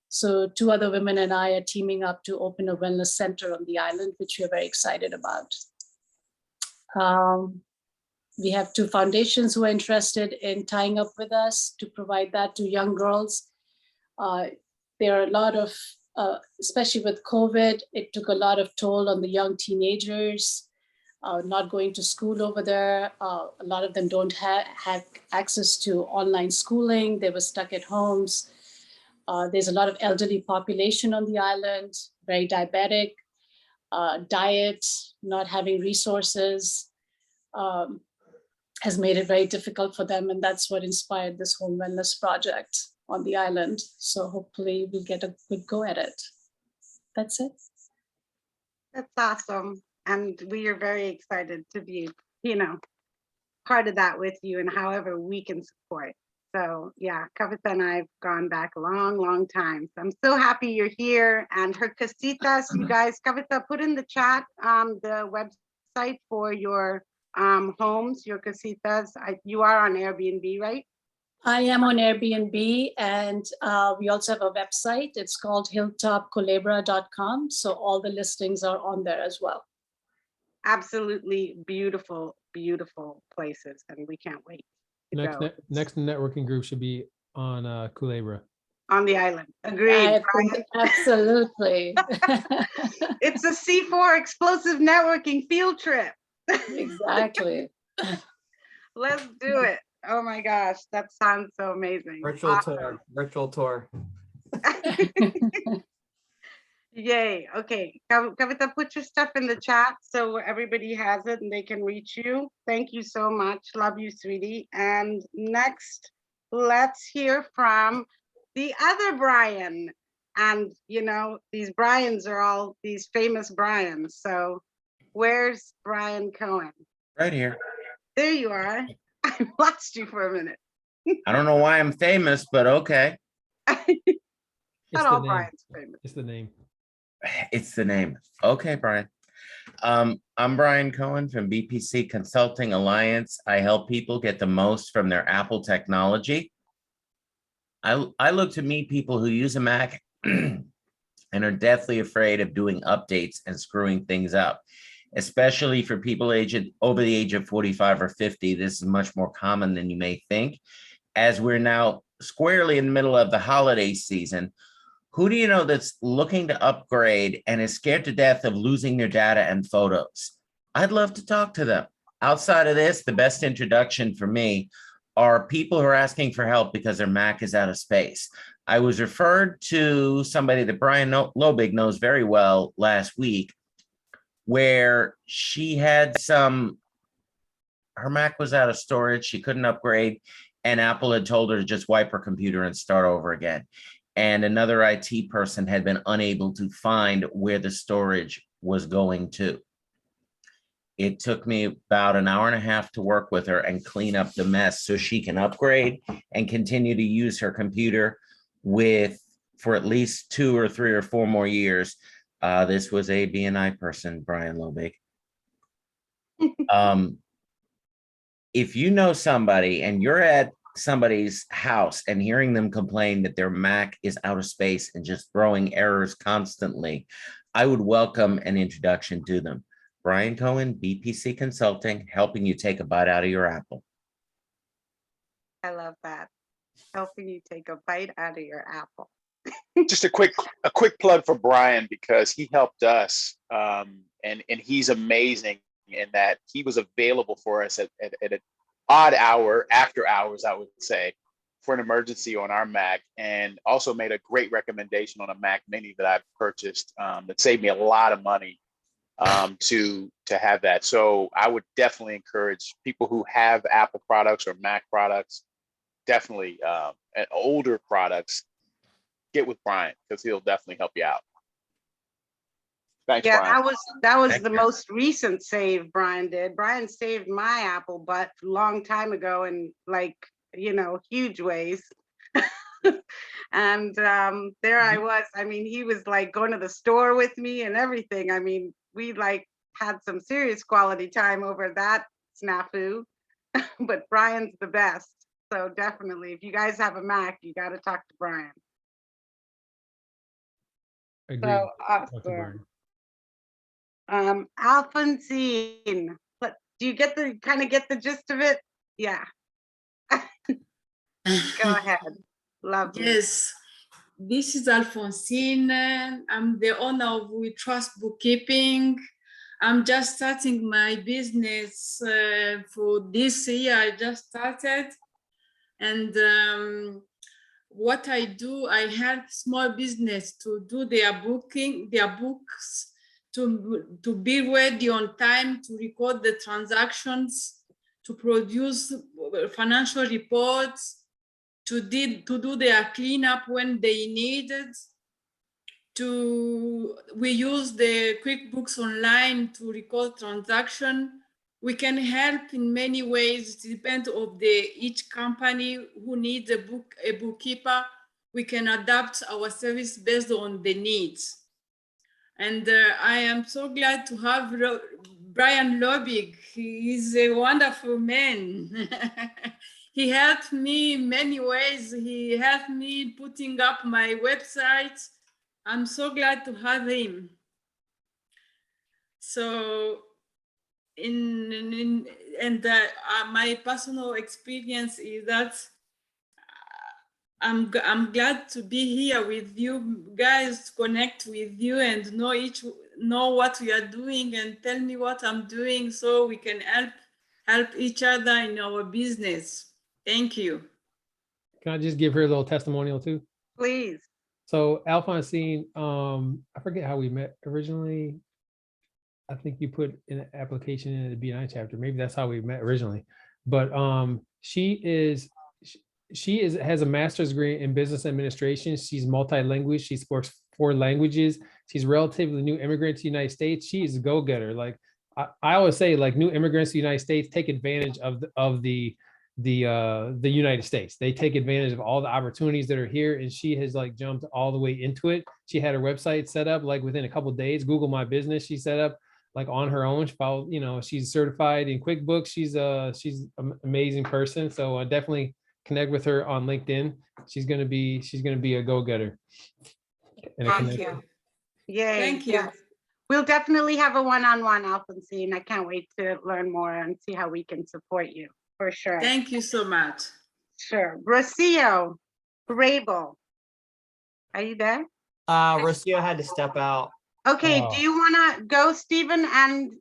So 2 other women and I are teaming up to open a wellness center on the island, which we're very excited about. We have 2 foundations who are interested in tying up with us to provide that to young girls. There are a lot of, especially with COVID, it took a lot of toll on the young teenagers, not going to school over there. A lot of them don't have access to online schooling. They were stuck at homes. There's a lot of elderly population on the island, very diabetic, diet, not having resources, has made it very difficult for them. And that's what inspired this whole wellness project on the island. So hopefully we'll get a good go at it. That's it. That's awesome. And we are very excited to be, part of that with you and however we can support. So yeah, Kavita and I have gone back a long, long time. So I'm so happy you're here. And her casitas, you guys, Kavita, put in the chat the website for your homes, your casitas. You are on Airbnb, right? I am on Airbnb, and we also have a website. It's called hilltopculebra.com. So all the listings are on there as well. Absolutely beautiful, beautiful places. And we can't wait. Next networking group should be on Culebra. On the island. Agreed. Absolutely. It's a C4 explosive networking field trip. Exactly. Let's do it. Oh my gosh, that sounds so amazing. Virtual tour. Yay. Okay. Kavita, put your stuff in the chat so everybody has it and they can reach you. Thank you so much. Love you, sweetie. And next, let's hear from the other Brian. And, these Brians are all these famous Brians. So where's Brian Cohen? Right here. There you are. I lost you for a minute. I don't know why I'm famous, but okay. Not all Brian's famous. It's the name. It's the name. Okay, Brian. I'm Brian Cohen from BPC Consulting Alliance. I help people get the most from their Apple technology. I look to meet people who use a Mac and are deathly afraid of doing updates and screwing things up, especially for people over the age of 45 or 50. This is much more common than you may think. As we're now squarely in the middle of the holiday season, who do you know that's looking to upgrade and is scared to death of losing their data and photos? I'd love to talk to them. Outside of this, the best introduction for me are people who are asking for help because their Mac is out of space. I was referred to somebody that Brian Lobig knows very well last week, where she had her Mac was out of storage, she couldn't upgrade, and Apple had told her to just wipe her computer and start over again. And another IT person had been unable to find where the storage was going to. It took me about an hour and a half to work with her and clean up the mess so she can upgrade and continue to use her computer for at least 2 or 3 or 4 more years. This was a BNI person, Brian Lobig. If you know somebody and you're at somebody's house and hearing them complain that their Mac is out of space and just throwing errors constantly, I would welcome an introduction to them. Brian Cohen, BPC Consulting, helping you take a bite out of your apple. I love that. Helping you take a bite out of your apple. Just a quick plug for Brian, because he helped us, and he's amazing in that he was available for us at an odd hour, after hours, I would say, for an emergency on our Mac, and also made a great recommendation on a Mac Mini that I've purchased that saved me a lot of money to have that. So I would definitely encourage people who have Apple products or Mac products, definitely and older products, get with Brian, because he'll definitely help you out. Thanks, yeah, Brian. that was the most recent save Brian did. Brian saved my Apple butt a long time ago, and like huge ways. And there I was. I mean, he was like going to the store with me and everything. I mean, we like had some serious quality time over that snafu. But Brian's the best. So definitely, if you guys have a Mac, you got to talk to Brian. Agreed. So Talk to awesome. Brian. Alphonsine, but do you kind of get the gist of it? Yeah. Go ahead. Lovely. Yes, this is Alphonsine. I'm the owner of We Trust Bookkeeping. I'm just starting my business for this year. I just started. And what I do, I help small business to do their books, to be ready on time, to record the transactions, to produce financial reports, to do their cleanup when they need it. We use the QuickBooks Online to record transaction. We can help in many ways. It depends on each company who needs a bookkeeper. We can adapt our service based on the needs. And I am so glad to have Brian Lobig. He is a wonderful man. He helped me in many ways. He helped me putting up my website. I'm so glad to have him. So, my personal experience is that I'm glad to be here with you guys, connect with you and know what we are doing and tell me what I'm doing so we can help each other in our business. Thank you. Can I just give her a little testimonial too? Please. So Alphonsine, I forget how we met originally. I think you put an application in the B9 chapter. Maybe that's how we met originally. But she has a master's degree in business administration. She's multilingual. She speaks 4 languages. She's relatively new immigrant to the United States. She is a go-getter. Like I always say, like new immigrants to the United States take advantage of the United States. They take advantage of all the opportunities that are here, and she has like jumped all the way into it. She had her website set up like within a couple of days. Google My Business she set up like on her own. She followed, she's certified in QuickBooks. She's an amazing person. So definitely connect with her on LinkedIn. She's gonna be a go-getter. Thank you. Yay. Thank you. Yes. We'll definitely have a one-on-one, Alphonsine. I can't wait to learn more and see how we can support you. For sure. Thank you so much. Sure. Rocio Rabel. Are you there? Rocio had to step out. Okay, Oh. do you want to go, Stephen? And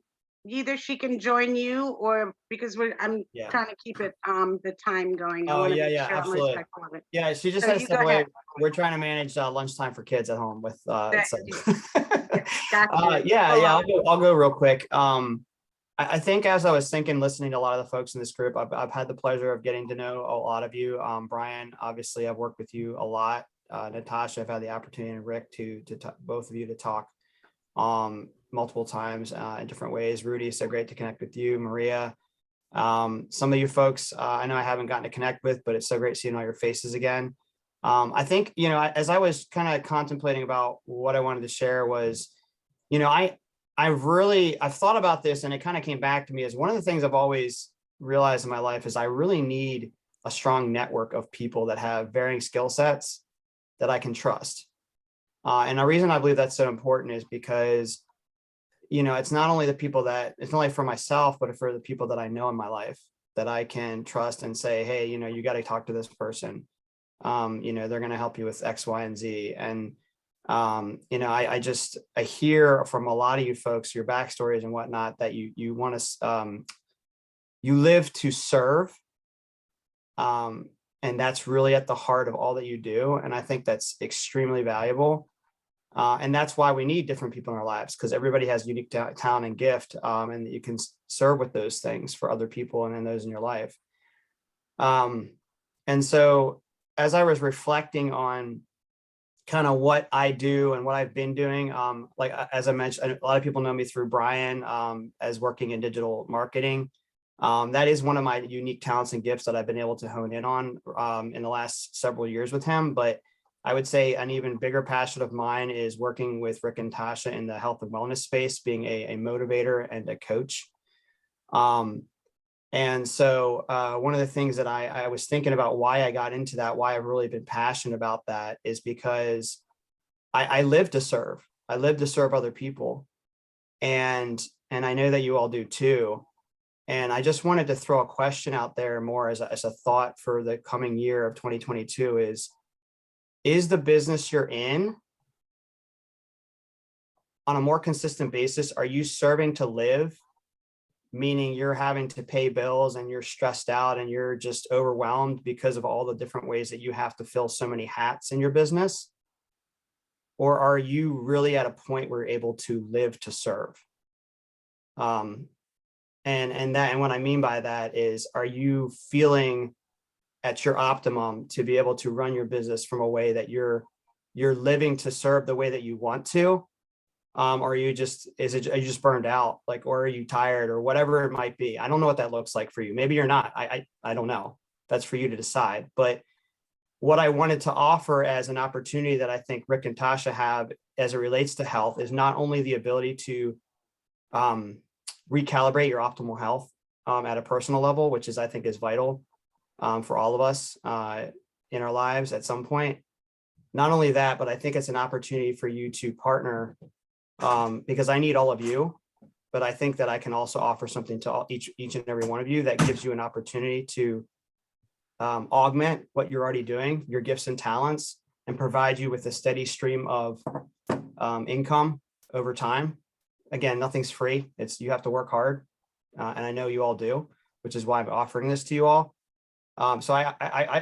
either she can join you or because I'm Yeah. trying to keep it the time going. I Oh, wanna yeah, make yeah, sure I'm absolutely. respectful of it. Yeah, she just So had to you step go away. ahead. We're trying to manage lunchtime for kids at home with That- so. Gotcha. Yeah, I'll go real quick. I think as I was thinking, listening to a lot of the folks in this group, I've had the pleasure of getting to know a lot of you. Brian, obviously, I've worked with you a lot. Natasha, I've had the opportunity, and Rick to both of you to talk multiple times in different ways. Rudy, so great to connect with you. Maria, some of you folks I know I haven't gotten to connect with, but it's so great seeing all your faces again. I think, as I was kind of contemplating about what I wanted to share was, I've thought about this, and it kind of came back to me as one of the things I've always realized in my life is I really need a strong network of people that have varying skill sets that I can trust. And the reason I believe that's so important is because, it's not only it's not only for myself, but for the people that I know in my life that I can trust and say, hey, you got to talk to this person. They're going to help you with X, Y, and Z. And I hear from a lot of you folks, your backstories and whatnot, that you want to, you live to serve. And that's really at the heart of all that you do. And I think that's extremely valuable. And that's why we need different people in our lives, because everybody has unique talent and gift, and you can serve with those things for other people and then those in your life. And so as I was reflecting on kind of what I do and what I've been doing, like as I mentioned, a lot of people know me through Brian as working in digital marketing. That is one of my unique talents and gifts that I've been able to hone in on in the last several years with him. But I would say an even bigger passion of mine is working with Rick and Tasha in the health and wellness space, being a motivator and a coach. And so one of the things that I was thinking about why I got into that, why I've really been passionate about that, is because I live to serve. I live to serve other people. And I know that you all do too. And I just wanted to throw a question out there more as a thought for the coming year of 2022 is the business you're in on a more consistent basis, are you serving to live? Meaning you're having to pay bills and you're stressed out and you're just overwhelmed because of all the different ways that you have to fill so many hats in your business? Or are you really at a point where you're able to live to serve? And what I mean by that is, are you feeling at your optimum to be able to run your business from a way that you're living to serve the way that you want to? Or are you just burned out, like, or are you tired, or whatever it might be? I don't know what that looks like for you. Maybe you're not. I don't know. That's for you to decide. But what I wanted to offer as an opportunity that I think Rick and Tasha have as it relates to health is not only the ability to recalibrate your optimal health at a personal level, which I think is vital for all of us in our lives at some point. Not only that, but I think it's an opportunity for you to partner because I need all of you, but I think that I can also offer something to each and every one of you that gives you an opportunity to augment what you're already doing, your gifts and talents, and provide you with a steady stream of income over time. Again, nothing's free. You have to work hard. And I know you all do, which is why I'm offering this to you all. So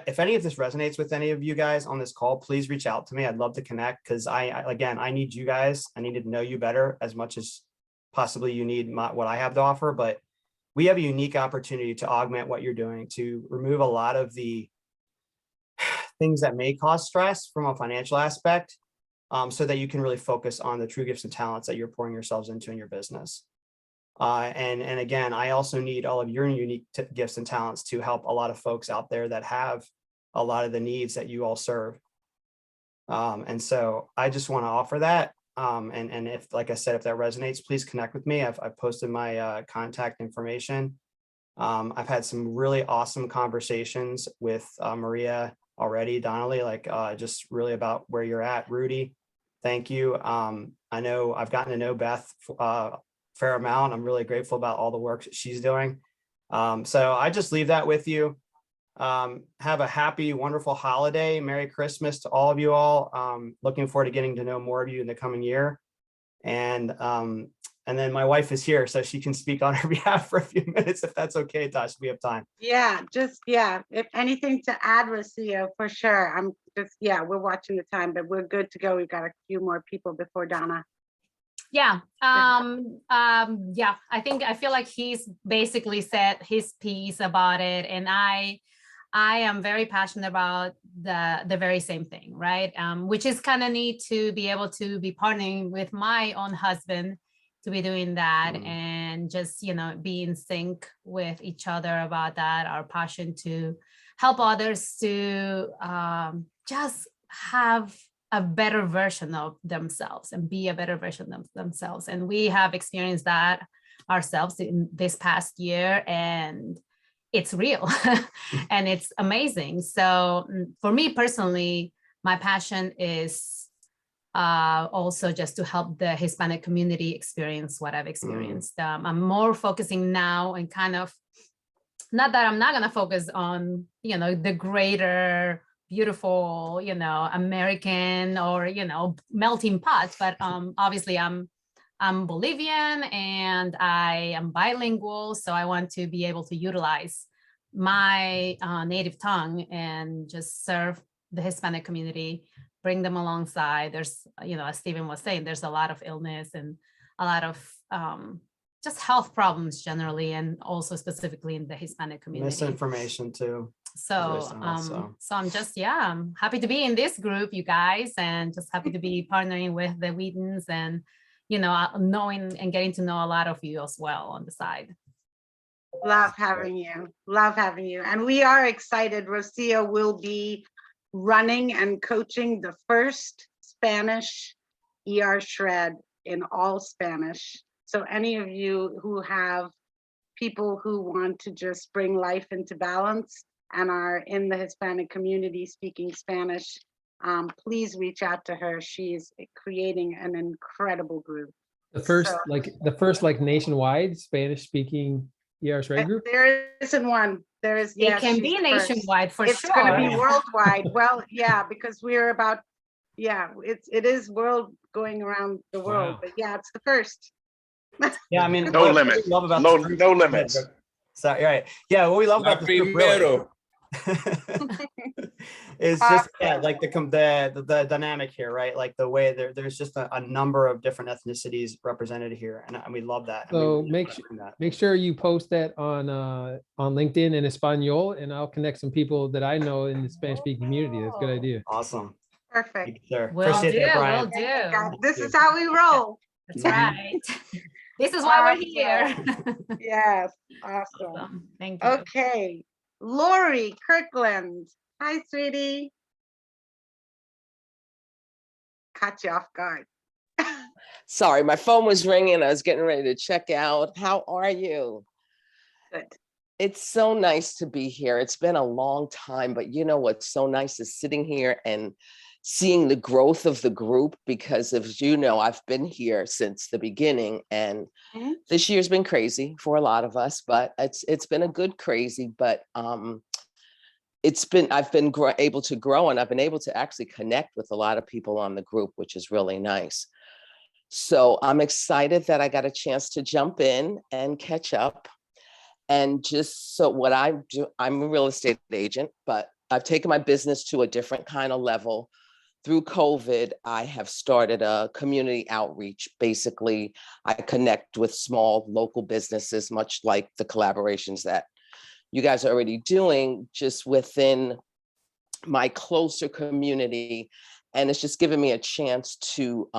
if any of this resonates with any of you guys on this call, please reach out to me. I'd love to connect because I need you guys. I need to know you better as much as possibly you need what I have to offer. But we have a unique opportunity to augment what you're doing, to remove a lot of the things that may cause stress from a financial aspect, so that you can really focus on the true gifts and talents that you're pouring yourselves into in your business. And again, I also need all of your unique gifts and talents to help a lot of folks out there that have a lot of the needs that you all serve. And so I just want to offer that. And if, like I said, if that resonates, please connect with me. I've posted my contact information. I've had some really awesome conversations with Maria already, Donnelly, just really about where you're at. Rudy, thank you. I know I've gotten to know Beth fair amount. I'm really grateful about all the work that she's doing. So I just leave that with you. Have a happy, wonderful holiday. Merry Christmas to all of you all. Looking forward to getting to know more of you in the coming year. And then my wife is here, so she can speak on her behalf for a few minutes, if that's okay, Tosh, we have time. Yeah, if anything to add, Rocio, for sure. We're watching the time, but we're good to go. We've got a few more people before Donna. Yeah. I feel like he's basically said his piece about it. And I am very passionate about the very same thing, right? Which is kind of neat to be able to be partnering with my own husband to be doing that and just, be in sync with each other about that, our passion to help others to just have a better version of themselves and be a better version of themselves. And we have experienced that ourselves in this past year, and it's real and it's amazing. So for me personally, my passion is also just to help the Hispanic community experience what I've experienced. I'm more focusing now and kind of, not that I'm not going to focus on, the greater beautiful, American or, melting pot, but obviously I'm Bolivian and I am bilingual. So I want to be able to utilize my native tongue and just serve the Hispanic community, bring them alongside. There's, as Stephen was saying, there's a lot of illness and a lot of just health problems generally, and also specifically in the Hispanic community. Misinformation too. So I'm just, I'm happy to be in this group, you guys, and just happy to be partnering with the Wheatons and, knowing and getting to know a lot of you as well on the side. Love having you. Love having you. And we are excited. Rocio will be running and coaching the first Spanish ER shred in all Spanish. So any of you who have people who want to just bring life into balance and are in the Hispanic community speaking Spanish, please reach out to her. She's creating an incredible group. The first, So- like nationwide Spanish speaking ER shred group. There isn't one. There is. It Yes, can she's be the first. nationwide for It's sure. going to be worldwide. Well, yeah, because we're about, yeah, it is world going around the world, Wow. but yeah, it's the first. Yeah, I mean, No what limit. we love about No, this group- no limits. Sorry, right. Yeah, what we love La about this group really primero. is just like the dynamic here, right? Like the way there's just a number of different ethnicities represented here, and we love that. And we So really make welcome that. Make sure you post that on LinkedIn in Espanol, and I'll connect some people that I know in the Spanish speaking community. That's a good idea. Awesome. Perfect. Thank you, sir. Will Appreciate do, that, Brian. will do. God, this is how we roll. That's right. This is why we're here. Yes, awesome. Awesome. Thank you. Okay, Lori Kirkland. Hi, sweetie. Caught you off guard. Sorry, my phone was ringing. I was getting ready to check out. How are you? Good. It's so nice to be here. It's been a long time, but you know what's so nice is sitting here and seeing the growth of the group, because as you know, I've been here since the beginning, and this year's been crazy for a lot of us, but it's been a good crazy, but I've been able to grow, and I've been able to actually connect with a lot of people on the group, which is really nice. So I'm excited that I got a chance to jump in and catch up. And just so what I do, I'm a real estate agent, but I've taken my business to a different kind of level. Through COVID, I have started a community outreach. Basically, I connect with small local businesses, much like the collaborations that you guys are already doing, just within my closer community. And it's just given me a chance to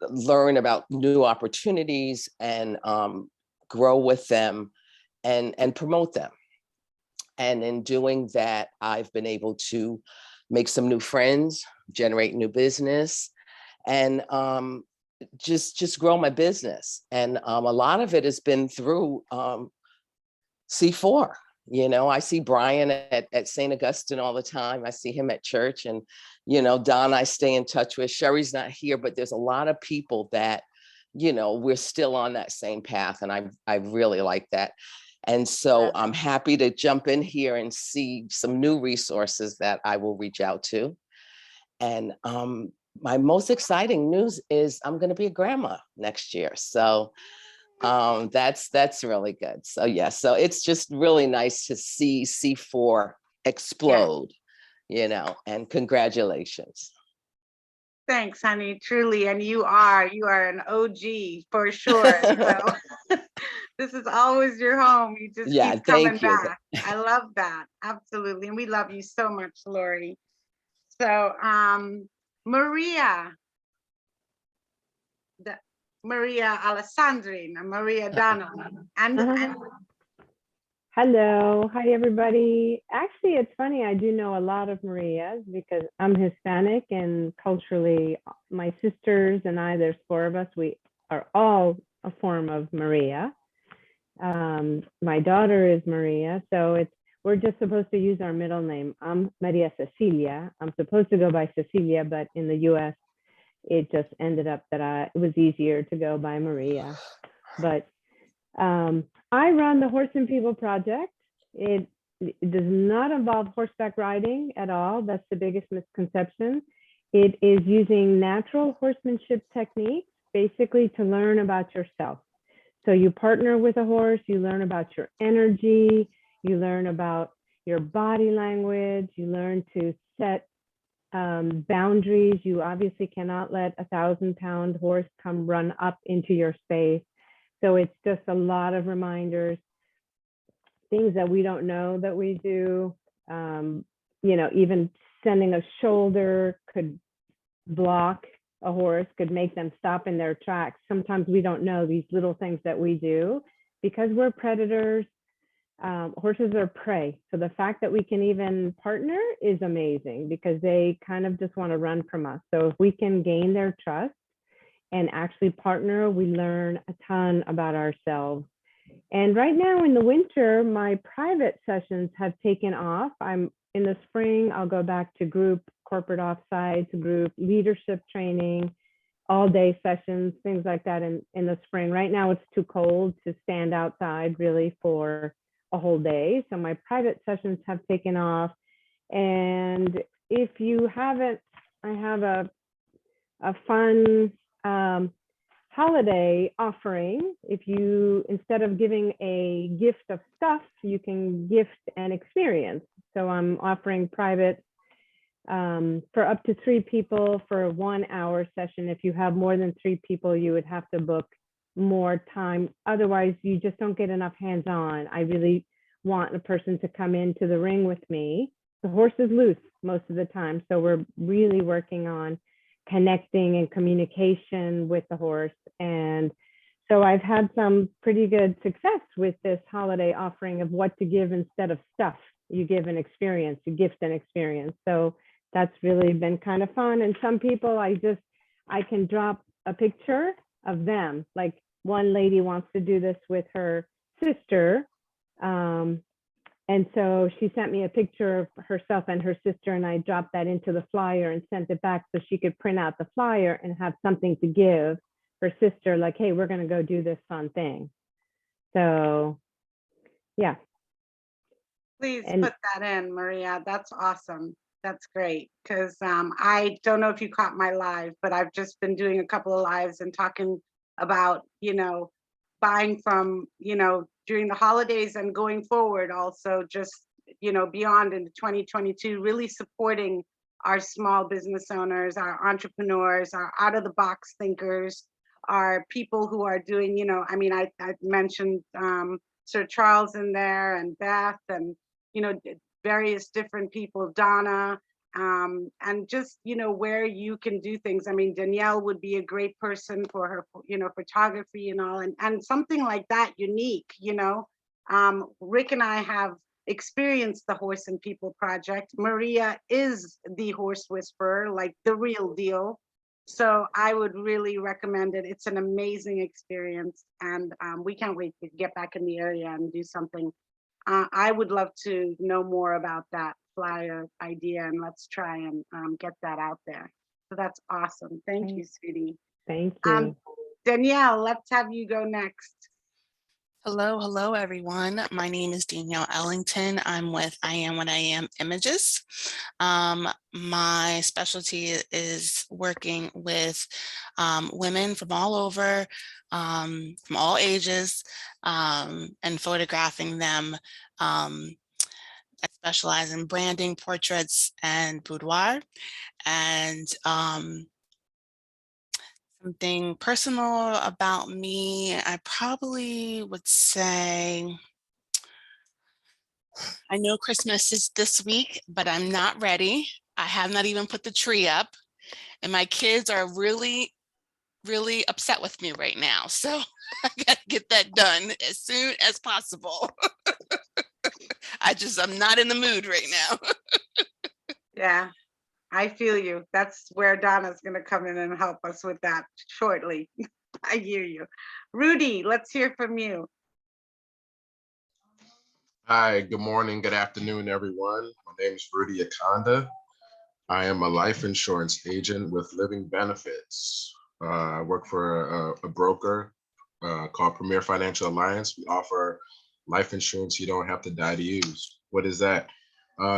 learn about new opportunities and grow with them and promote them. And in doing that, I've been able to make some new friends, generate new business, and just grow my business. And a lot of it has been through C4. You know, I see Brian at St. Augustine all the time. I see him at church, and, you know, Don, I stay in touch with. Sherry's not here, but there's a lot of people that, you know, we're still on that same path. And I really like that. And so I'm happy to jump in here and see some new resources that I will reach out to. And my most exciting news is I'm going to be a grandma next year. So that's really good. So yeah, so it's just really nice to see C4 explode, you know, and congratulations. Thanks, honey, truly. And you are an OG for sure. So this is always your home. You just keep coming back. I love that. Absolutely. And we love you so much, Lori. So Maria Alessandrina, Maria Donnelly. And hello. Hi, everybody. Actually, it's funny. I do know a lot of Marias because I'm Hispanic, and culturally, my sisters and I, there's 4 of us. We are all a form of Maria. My daughter is Maria. So we're just supposed to use our middle name. I'm Maria Cecilia. I'm supposed to go by Cecilia, but in the US, it just ended up that it was easier to go by Maria. But I run the Horse and People Project. It does not involve horseback riding at all. That's the biggest misconception. It is using natural horsemanship techniques, basically to learn about yourself. So you partner with a horse, you learn about your energy, you learn about your body language, you learn to set boundaries. You obviously cannot let a 1,000-pound horse come run up into your space. So it's just a lot of reminders, things that we don't know that we do. You know, even sending a shoulder could block a horse, could make them stop in their tracks. Sometimes we don't know these little things that we do because we're predators, horses are prey. So the fact that we can even partner is amazing because they kind of just want to run from us. So if we can gain their trust and actually partner, we learn a ton about ourselves. And right now in the winter, my private sessions have taken off. In the spring, I'll go back to group corporate offsites, group leadership training, all day sessions, things like that in the spring. Right now it's too cold to stand outside really for a whole day. So my private sessions have taken off. And if you haven't, I have a fun holiday offering. If you, instead of giving a gift of stuff, you can gift an experience. So I'm offering private for up to 3 people for a 1-hour session. If you have more than 3 people, you would have to book more time. Otherwise, you just don't get enough hands-on. I really want a person to come into the ring with me. The horse is loose most of the time, so we're really working on connecting and communication with the horse. And so I've had some pretty good success with this holiday offering of what to give instead of stuff. You give an experience, you gift an experience. So that's really been kind of fun. And some people, I can drop a picture of them. Like one lady wants to do this with her sister. And so she sent me a picture of herself and her sister, and I dropped that into the flyer and sent it back so she could print out the flyer and have something to give her sister, like, hey, we're going to go do this fun thing. So, yeah. Please put that in, Maria. That's awesome. That's great. Because I don't know if you caught my live, but I've just been doing a couple of lives and talking about, buying from, during the holidays and going forward also, just, beyond into 2022, really supporting our small business owners, our entrepreneurs, our out of the box thinkers, our people who are doing, I mentioned Sir Charles in there and Beth and, various different people, Donna, and just, where you can do things. Danielle would be a great person for her, photography and all, and something like that unique, Rick and I have experienced the Horse and People Project. Maria is the horse whisperer, like the real deal. So I would really recommend it. It's an amazing experience, and we can't wait to get back in the area and do something. I would love to know more about that flyer idea, and let's try and get that out there. So that's awesome. Thank you, sweetie. Thank you. Danielle, let's have you go next. Hello, everyone. My name is Danielle Ellington. I'm with I Am What I Am Images. My specialty is working with women from all over, from all ages, and photographing them. I specialize in branding, portraits, and boudoir. And something personal about me, I probably would say, I know Christmas is this week, but I'm not ready. I have not even put the tree up, and my kids are really, really upset with me right now. So I gotta get that done as soon as possible. I'm not in the mood right now. Yeah, I feel you. That's where Donna's going to come in and help us with that shortly. I hear you. Rudy, let's hear from you. Hi, good morning, good afternoon, everyone. My name is Rudy Akonda. I am a life insurance agent with Living Benefits. I work for a broker called Premier Financial Alliance. We offer life insurance you don't have to die to use. What is that?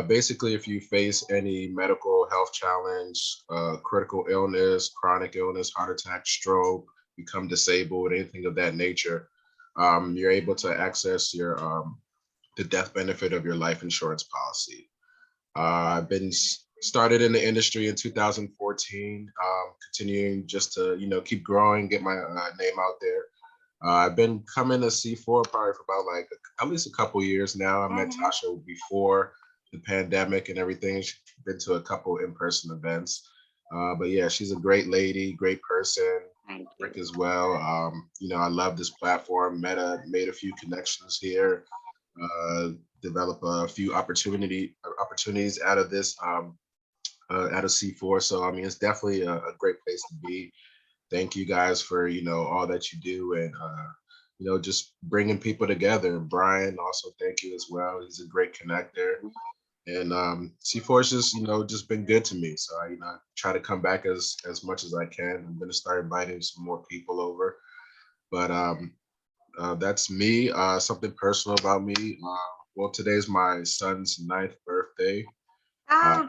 Basically, if you face any medical health challenge, critical illness, chronic illness, heart attack, stroke, become disabled, anything of that nature, you're able to access the death benefit of your life insurance policy. I've been started in the industry in 2014, continuing just to keep growing, get my name out there. I've been coming to C4 probably for about at least a couple years now. I met Tasha before the pandemic and everything. She's been to a couple in-person events. But yeah, she's a great lady, great person, Thank Rick you. as well. You know, I love this platform. Made a few connections here, develop a few opportunities out of this, out of C4. So I mean, it's definitely a great place to be. Thank you guys for, you know, all that you do, and you know, just bringing people together. And Brian, also thank you as well. He's a great connector. And C4 is just, you know, just been good to me. So I, you know, try to come back as much as I can. I'm gonna start inviting some more people over. But that's me. Something personal about me. Well, today's my son's 9th birthday. Uh, Oh,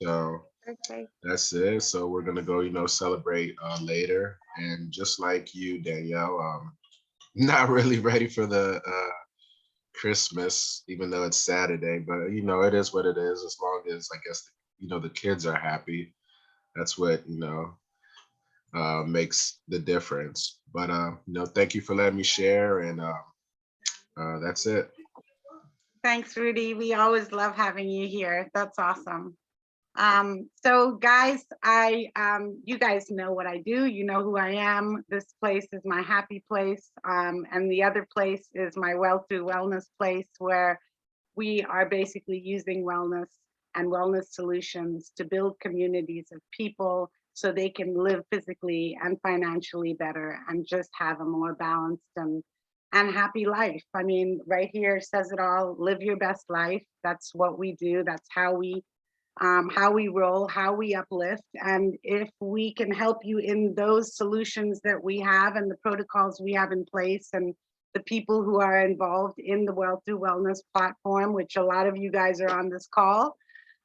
so okay. that's it. So we're gonna go, you know, celebrate later. And just like you, Danielle, not really ready for the Christmas, even though it's Saturday. But you know, it is what it is. As long as I guess you know the kids are happy, that's what you know makes the difference. But you know, thank you for letting me share, and that's it. Thanks, Rudy. We always love having you here. That's awesome. So guys, you guys know what I do. You know who I am. This place is my happy place. And the other place is my Well Through Wellness place, where we are basically using wellness and wellness solutions to build communities of people so they can live physically and financially better and just have a more balanced and happy life. I mean, right here says it all: live your best life. That's what we do. That's how we roll, how we uplift. And if we can help you in those solutions that we have and the protocols we have in place, and the people who are involved in the Well Through Wellness platform, which a lot of you guys are on this call,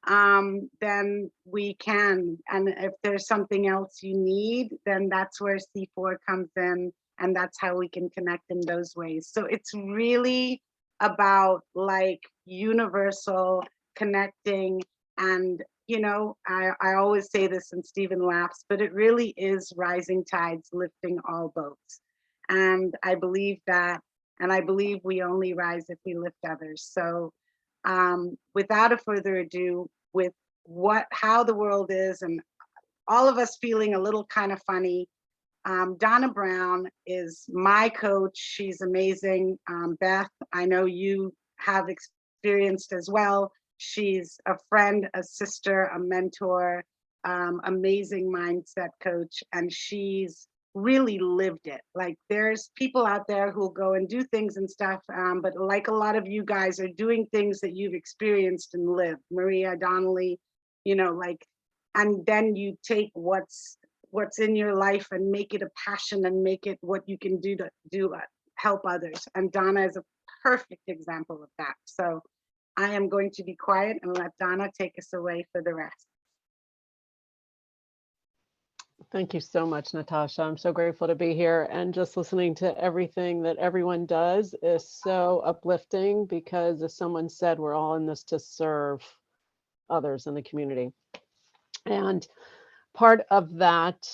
then we can. And if there's something else you need, then that's where C4 comes in, and that's how we can connect in those ways. So it's really about like universal connecting. And, you know, I always say this and Stephen laughs, but it really is rising tides lifting all boats. And I believe that, and I believe we only rise if we lift others. So without a further ado, with how the world is and all of us feeling a little kind of funny, Donna Brown is my coach. She's amazing. Beth, I know you have experienced as well. She's a friend, a sister, a mentor, amazing mindset coach, and she's really lived it. Like, there's people out there who'll go and do things and stuff, but like a lot of you guys are doing things that you've experienced and lived. Maria, Donnelly, you know, like, and then you take what's in your life and make it a passion and make it what you can do to help others. And Donna is a perfect example of that. So I am going to be quiet and let Donna take us away for the rest. Thank you so much, Natasha. I'm so grateful to be here, and just listening to everything that everyone does is so uplifting, because as someone said, we're all in this to serve others in the community. And part of that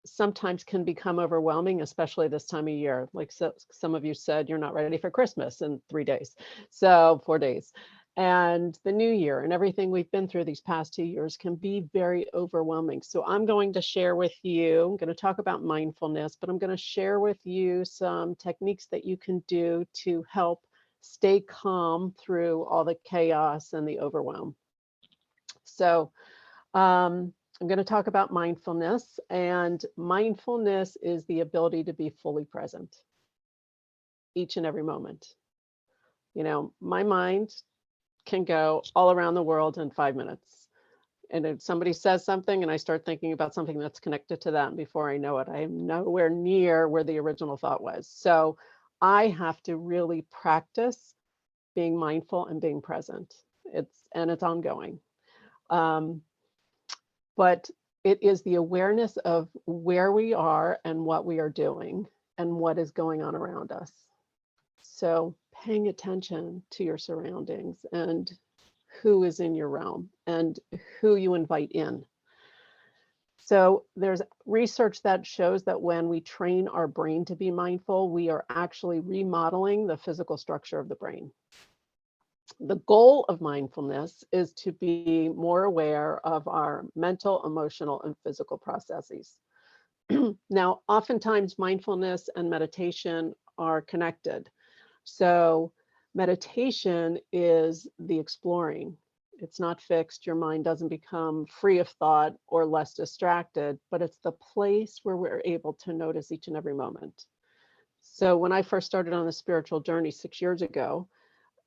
sometimes can become overwhelming, especially this time of year. Like, so some of you said you're not ready for Christmas in 3 days, so 4 days. And the new year and everything we've been through these past 2 years can be very overwhelming. So I'm going to share with you, I'm going to talk about mindfulness, but I'm going to share with you some techniques that you can do to help stay calm through all the chaos and the overwhelm. So I'm going to talk about mindfulness, and mindfulness is the ability to be fully present each and every moment. You know, my mind can go all around the world in 5 minutes. And if somebody says something and I start thinking about something that's connected to that, and before I know it, I am nowhere near where the original thought was. So I have to really practice being mindful and being present. It's ongoing. But it is the awareness of where we are and what we are doing and what is going on around us. So paying attention to your surroundings and who is in your realm and who you invite in. So there's research that shows that when we train our brain to be mindful, we are actually remodeling the physical structure of the brain. The goal of mindfulness is to be more aware of our mental, emotional, and physical processes. Now, oftentimes mindfulness and meditation are connected. So meditation is the exploring. It's not fixed. Your mind doesn't become free of thought or less distracted, but it's the place where we're able to notice each and every moment. So when I first started on the spiritual journey 6 years ago,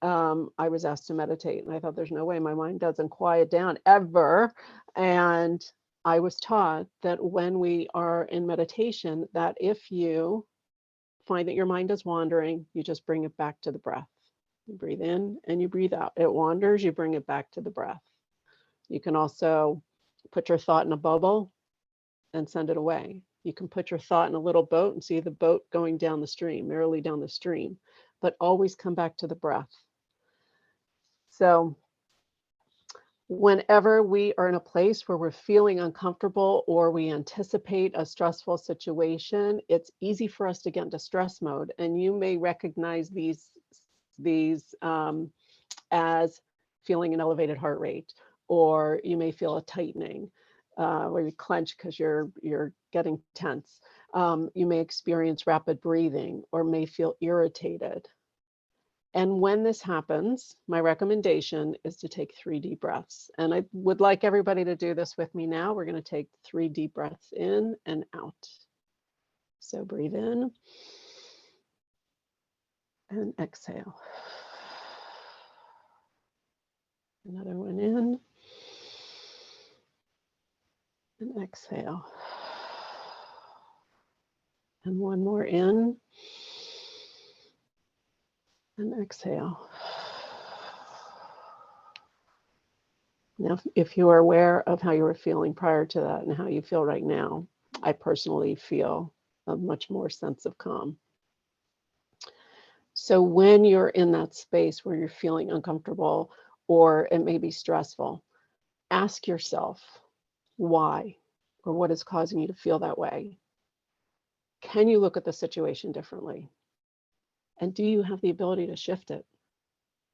I was asked to meditate, and I thought, there's no way my mind doesn't quiet down ever. And I was taught that when we are in meditation, that if you find that your mind is wandering, you just bring it back to the breath. You breathe in and you breathe out. It wanders, you bring it back to the breath. You can also put your thought in a bubble and send it away. You can put your thought in a little boat and see the boat going down the stream, merrily down the stream, but always come back to the breath. So whenever we are in a place where we're feeling uncomfortable or we anticipate a stressful situation, it's easy for us to get into stress mode. And you may recognize these as feeling an elevated heart rate, or you may feel a tightening where you clench because you're getting tense. You may experience rapid breathing or may feel irritated. And when this happens, my recommendation is to take 3 deep breaths. And I would like everybody to do this with me now. We're going to take 3 deep breaths in and out. So breathe in and exhale. Another one in and exhale. And one more in and exhale. Now, if you are aware of how you were feeling prior to that and how you feel right now, I personally feel a much more sense of calm. So when you're in that space where you're feeling uncomfortable or it may be stressful, ask yourself why or what is causing you to feel that way. Can you look at the situation differently? And do you have the ability to shift it?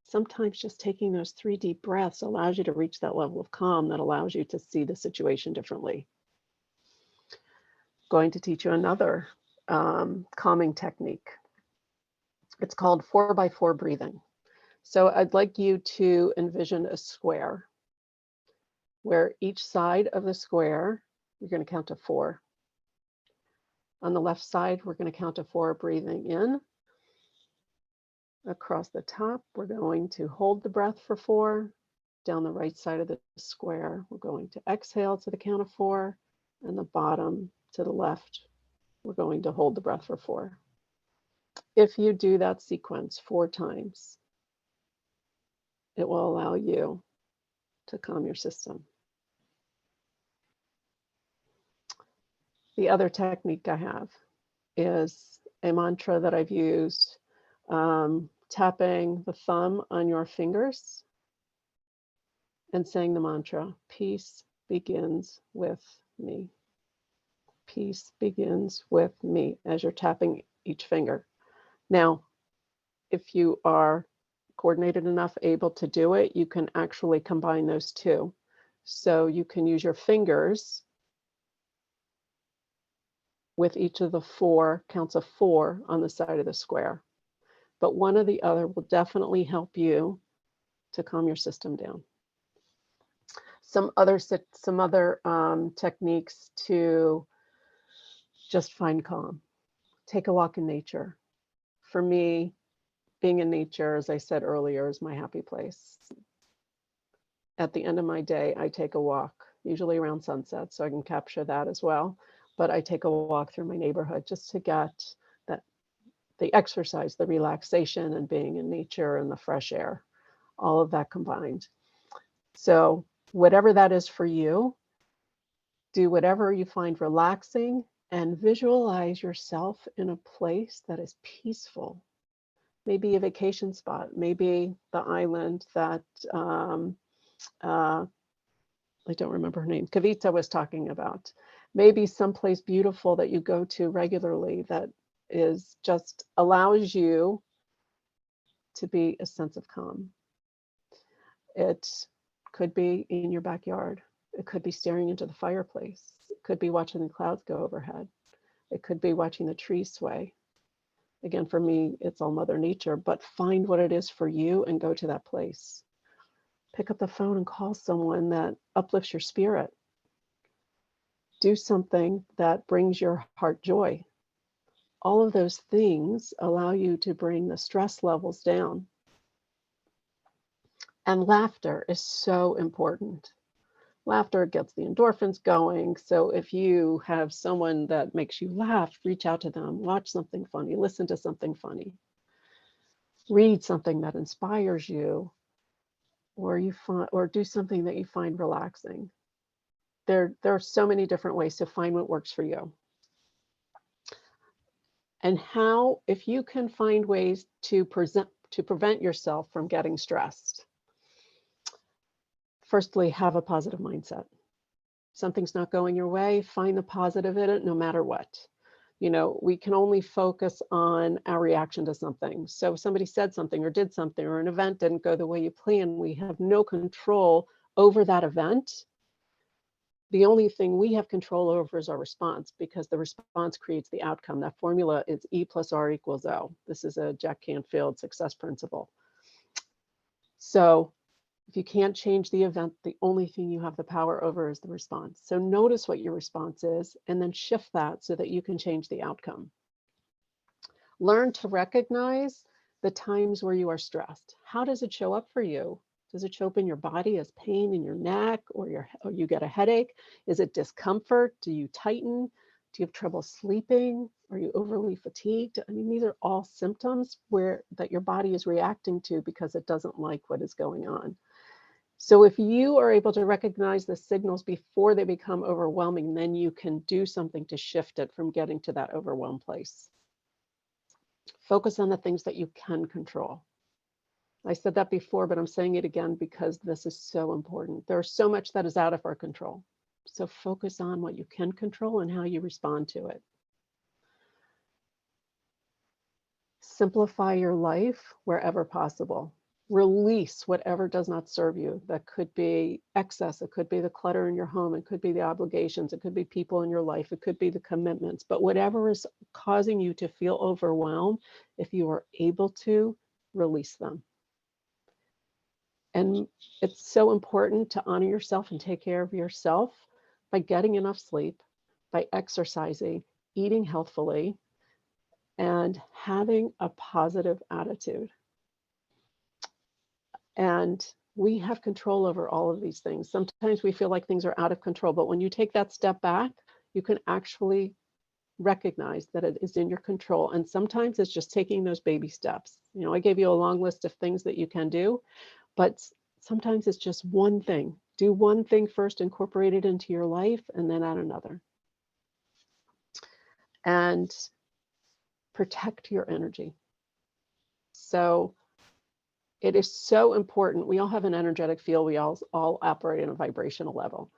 Sometimes just taking those 3 deep breaths allows you to reach that level of calm that allows you to see the situation differently. Going to teach you another calming technique. It's called 4x4 breathing. So I'd like you to envision a square where each side of the square, you're going to count to 4. On the left side, we're going to count to 4, breathing in. Across the top, we're going to hold the breath for 4. Down the right side of the square, we're going to exhale to the count of 4. And the bottom to the left, we're going to hold the breath for 4. If you do that sequence 4 times, it will allow you to calm your system. The other technique I have is a mantra that I've used, tapping the thumb on your fingers and saying the mantra, peace begins with me. Peace begins with me, as you're tapping each finger. Now, if you are coordinated enough, able to do it, you can actually combine those 2. So you can use your fingers with each of the 4 counts of 4 on the side of the square. But one or the other will definitely help you to calm your system down. Some other techniques to just find calm. Take a walk in nature. For me, being in nature, as I said earlier, is my happy place. At the end of my day, I take a walk, usually around sunset, so I can capture that as well. But I take a walk through my neighborhood just to get the exercise, the relaxation, and being in nature and the fresh air, all of that combined. So whatever that is for you, do whatever you find relaxing and visualize yourself in a place that is peaceful. Maybe a vacation spot, maybe the island that, I don't remember her name, Kavita was talking about. Maybe someplace beautiful that you go to regularly that is just allows you to be a sense of calm. It could be in your backyard. It could be staring into the fireplace. It could be watching the clouds go overhead. It could be watching the trees sway. Again, for me, it's all Mother Nature, but find what it is for you and go to that place. Pick up the phone and call someone that uplifts your spirit. Do something that brings your heart joy. All of those things allow you to bring the stress levels down. And laughter is so important. Laughter gets the endorphins going. So if you have someone that makes you laugh, reach out to them, watch something funny, listen to something funny, read something that inspires you, or do something that you find relaxing. There are so many different ways to find what works for you. And if you can find ways to prevent yourself from getting stressed. Firstly, have a positive mindset. Something's not going your way, find the positive in it no matter what. You know, we can only focus on our reaction to something. So if somebody said something or did something or an event didn't go the way you planned, we have no control over that event. The only thing we have control over is our response, because the response creates the outcome. That formula is E + R = O. This is a Jack Canfield success principle. So if you can't change the event, the only thing you have the power over is the response. So notice what your response is and then shift that so that you can change the outcome. Learn to recognize the times where you are stressed. How does it show up for you? Does it show up in your body as pain in your neck, or you get a headache? Is it discomfort? Do you tighten? Do you have trouble sleeping? Are you overly fatigued? I mean, these are all symptoms that your body is reacting to because it doesn't like what is going on. So if you are able to recognize the signals before they become overwhelming, then you can do something to shift it from getting to that overwhelmed place. Focus on the things that you can control. I said that before, but I'm saying it again because this is so important. There's so much that is out of our control. So focus on what you can control and how you respond to it. Simplify your life wherever possible. Release whatever does not serve you. That could be excess. It could be the clutter in your home. It could be the obligations. It could be people in your life. It could be the commitments. But whatever is causing you to feel overwhelmed, if you are able to, release them. And it's so important to honor yourself and take care of yourself by getting enough sleep, by exercising, eating healthfully, and having a positive attitude. And we have control over all of these things. Sometimes we feel like things are out of control, but when you take that step back, you can actually recognize that it is in your control. And sometimes it's just taking those baby steps. You know, I gave you a long list of things that you can do, but sometimes it's just one thing. Do one thing first, incorporate it into your life, and then add another. And protect your energy. So it is so important. We all have an energetic field. We all operate in a vibrational level.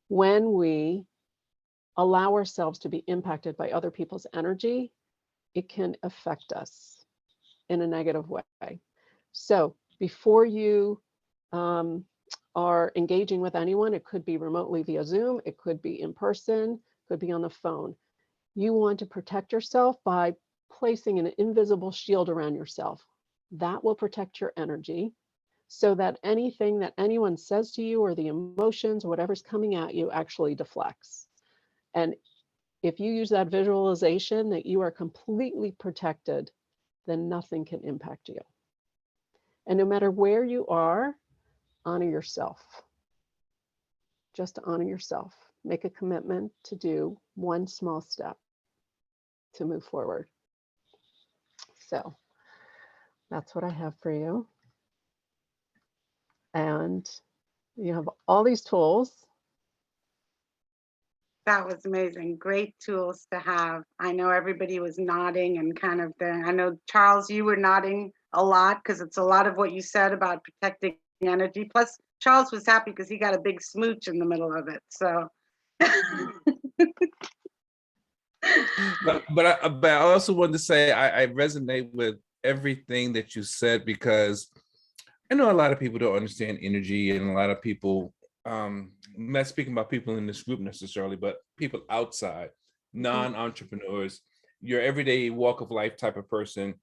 When we allow ourselves to be impacted by other people's energy, it can affect us in a negative way. So before you are engaging with anyone, it could be remotely via Zoom, it could be in person, could be on the phone. You want to protect yourself by placing an invisible shield around yourself. That will protect your energy so that anything that anyone says to you or the emotions or whatever's coming at you actually deflects. And if you use that visualization that you are completely protected, then nothing can impact you. And no matter where you are, honor yourself. Just honor yourself. Make a commitment to do one small step to move forward. So that's what I have for you. And you have all these tools. That was amazing. Great tools to have. I know everybody was nodding and kind of I know, Charles, you were nodding a lot because it's a lot of what you said about protecting energy. Plus, Charles was happy because he got a big smooch in the middle of it. So. But I also wanted to say I resonate with everything that you said, because I know a lot of people don't understand energy, and a lot of people, I'm not speaking about people in this group necessarily, but people outside, non-entrepreneurs, your everyday walk of life type of person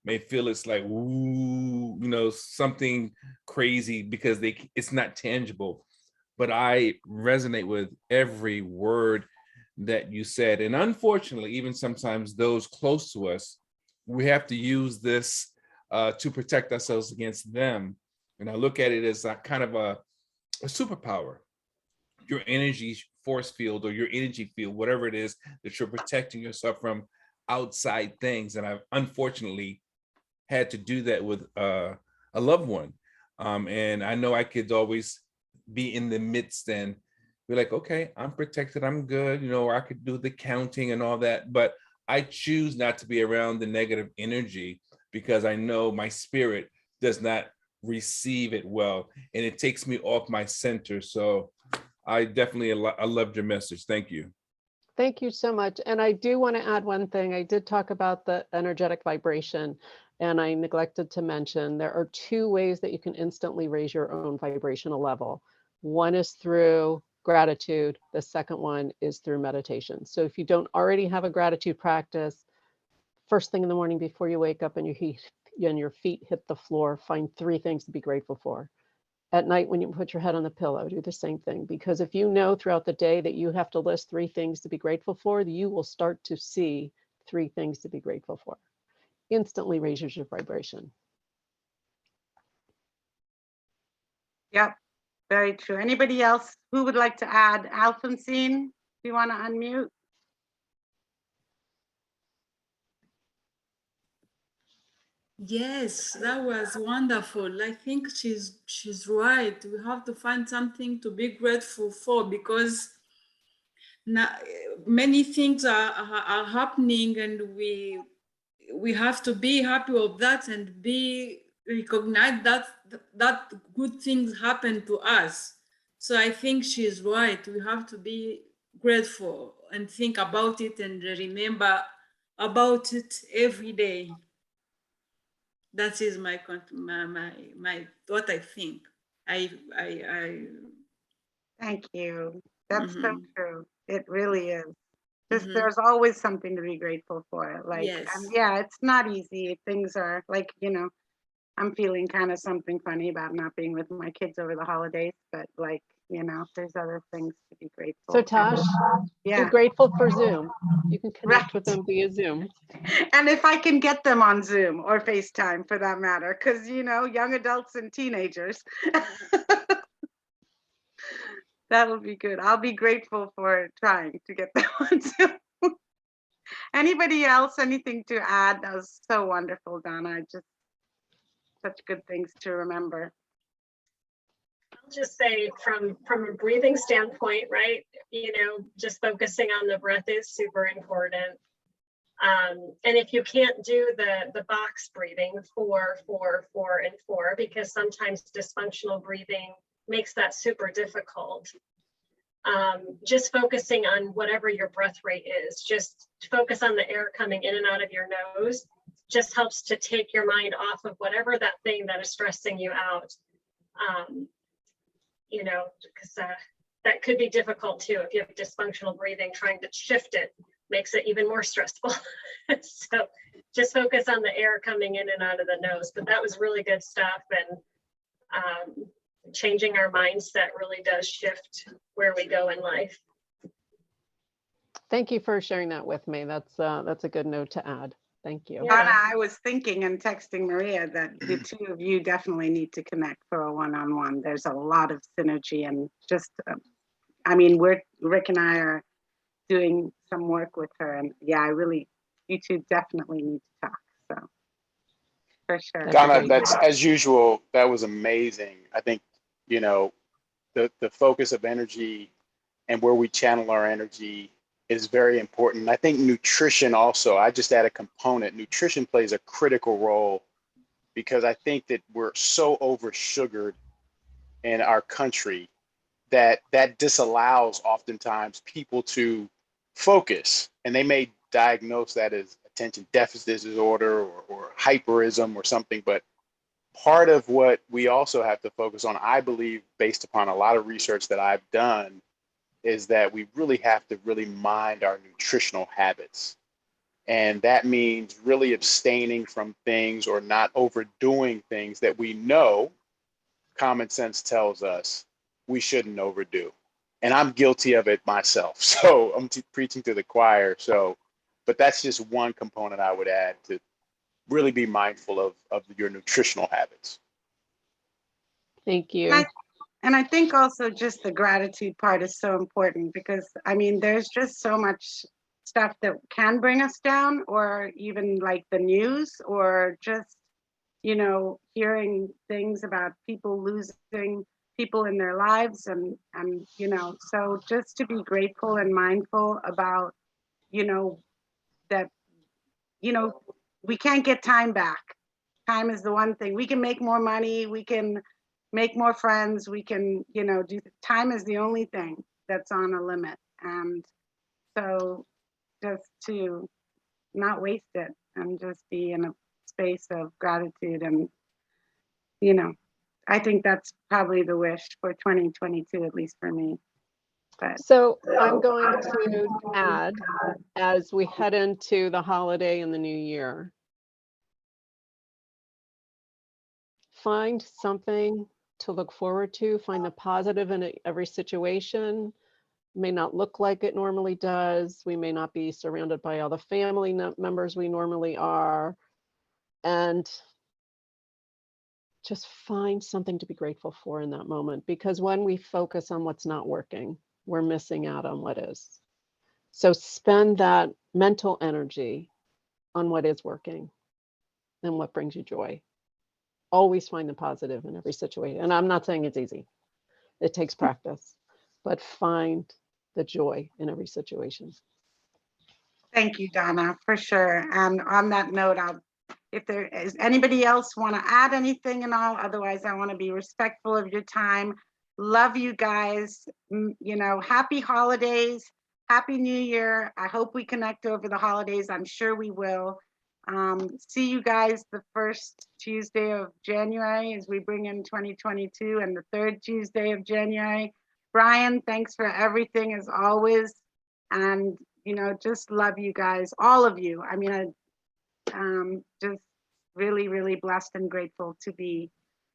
may feel it's like, ooh, something crazy because it's not tangible. But I resonate with every word that you said. And unfortunately, even sometimes those close to us, we have to use this to protect ourselves against them. And I look at it as a kind of a superpower, your energy force field or your energy field, whatever it is that you're protecting yourself from outside things. And I've unfortunately had to do that with a loved one. And I know I could always be in the midst and be like, okay, I'm protected, I'm good, or I could do the counting and all that. But I choose not to be around the negative energy because I know my spirit does not receive it well, and it takes me off my center. So I definitely, I loved your message. Thank you. Thank you so much. And I do want to add one thing. I did talk about the energetic vibration, and I neglected to mention there are 2 ways that you can instantly raise your own vibrational level. One is through gratitude. The second one is through meditation. So if you don't already have a gratitude practice, first thing in the morning before you wake up and your feet hit the floor, find 3 things to be grateful for. At night, when you put your head on the pillow, do the same thing. Because if you know throughout the day that you have to list 3 things to be grateful for, you will start to see 3 things to be grateful for. Instantly raises your vibration. Yep, very true. Anybody else who would like to add? Alphonsine, do you want to unmute? Yes, that was wonderful. I think she's right. We have to find something to be grateful for, because now many things are happening, and we have to be happy of that and be recognize that good things happen to us. So I think she's right. We have to be grateful and think about it and remember about it every day. That is my what I think. I Thank you. That's so true. It really is. Just there's always something to be grateful for. Like, yes. yeah, it's not easy. Things are like, I'm feeling kind of something funny about not being with my kids over the holidays, but like, there's other things to be grateful. So Tosh, yeah, be grateful for Zoom. You can connect with Right. them via Zoom. And if I can get them on Zoom or FaceTime for that matter, because young adults and teenagers. That'll be good. I'll be grateful for trying to get them on Zoom. Anybody else, anything to add? That was so wonderful, Donna. Just such good things to remember. I'll just say from a breathing standpoint, right? Just focusing on the breath is super important. And if you can't do the box breathing, 4, 4, 4, and 4, because sometimes dysfunctional breathing makes that super difficult. Just focusing on whatever your breath rate is, just focus on the air coming in and out of your nose, just helps to take your mind off of whatever that thing that is stressing you out. Because that could be difficult too. If you have dysfunctional breathing, trying to shift it makes it even more stressful. So just focus on the air coming in and out of the nose. But that was really good stuff. And changing our mindset really does shift where we go in life. Thank you for sharing that with me. That's a good note to add. Thank you. Donna, I was thinking and texting Maria that the 2 of you definitely need to connect for a one-on-one. There's a lot of synergy and just, Rick and I are doing some work with her, and yeah, you 2 definitely need to talk. So for sure. Donna, that's as usual. That was amazing. I think, the focus of energy and where we channel our energy is very important. I think nutrition also, I just add a component. Nutrition plays a critical role because I think that we're so over sugared in our country that disallows oftentimes people to focus, and they may diagnose that as attention deficit disorder or hyperism or something, but part of what we also have to focus on, I believe, based upon a lot of research that I've done, is that we really have to really mind our nutritional habits. And that means really abstaining from things or not overdoing things that we know common sense tells us we shouldn't overdo. And I'm guilty of it myself. So I'm preaching to the choir. So, but that's just one component I would add to really be mindful of your nutritional habits. Thank you. And I think also just the gratitude part is so important, because I mean, there's just so much stuff that can bring us down, or even like the news, or just, you know, hearing things about people losing people in their lives, and you know, so just to be grateful and mindful about, you know, that, you know, we can't get time back. Time is the one thing. We can make more money, we can make more friends, we can, you know, do, time is the only thing that's on a limit. And so just to not waste it and just be in a space of gratitude. And, you know, I think that's probably the wish for 2022, at least for me. But So I'm going to add, as we head into the holiday and the new year, find something to look forward to, find the positive in every situation. It may not look like it normally does. We may not be surrounded by all the family members we normally are. And just find something to be grateful for in that moment, because when we focus on what's not working, we're missing out on what is. So spend that mental energy on what is working and what brings you joy. Always find the positive in every situation. And I'm not saying it's easy. It takes practice, but find the joy in every situation. thank you, Donna, for sure. And on that note, if there is anybody else want to add anything and all, otherwise I want to be respectful of your time. Love you guys. You know, happy holidays, happy new year. I hope we connect over the holidays. I'm sure we will. See you guys the first Tuesday of January as we bring in 2022, and the third Tuesday of January. Brian, thanks for everything as always. And, you know, just love you guys, all of you. I mean, just really, really blessed and grateful to be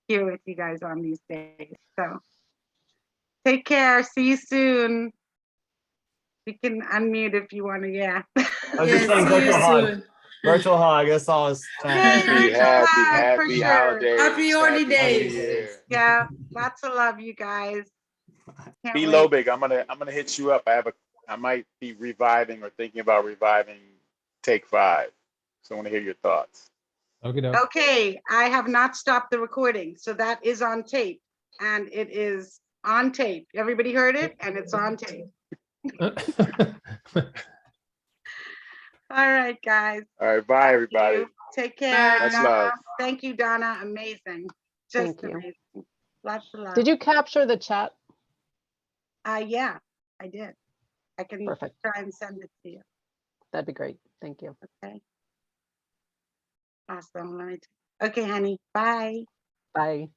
here with you guys on these days. So take care. See you soon. You can unmute if you want to. Yeah. I was just saying virtual hug. Virtual hug. That's all I was saying. Happy holidays. Happy holidays. New Year. Yeah. Lots of love, you guys. Can't Be wait. Lobig, I'm gonna hit you up. I might be reviving or thinking about reviving Take 5. So I want to hear your thoughts. Okay, I have not stopped the recording, so that is on tape, and it is on tape. Everybody heard it, and it's on tape. All right, guys. All right, bye, everybody. Take care. Much Donna. love. Thank you, Donna. Amazing. Just Thank you. amazing. Lots of love. Did you capture the chat? Yeah, I did. I can Perfect. try and send it to you. That'd be great. Thank you. Okay. Awesome. Okay, honey. Bye. Bye.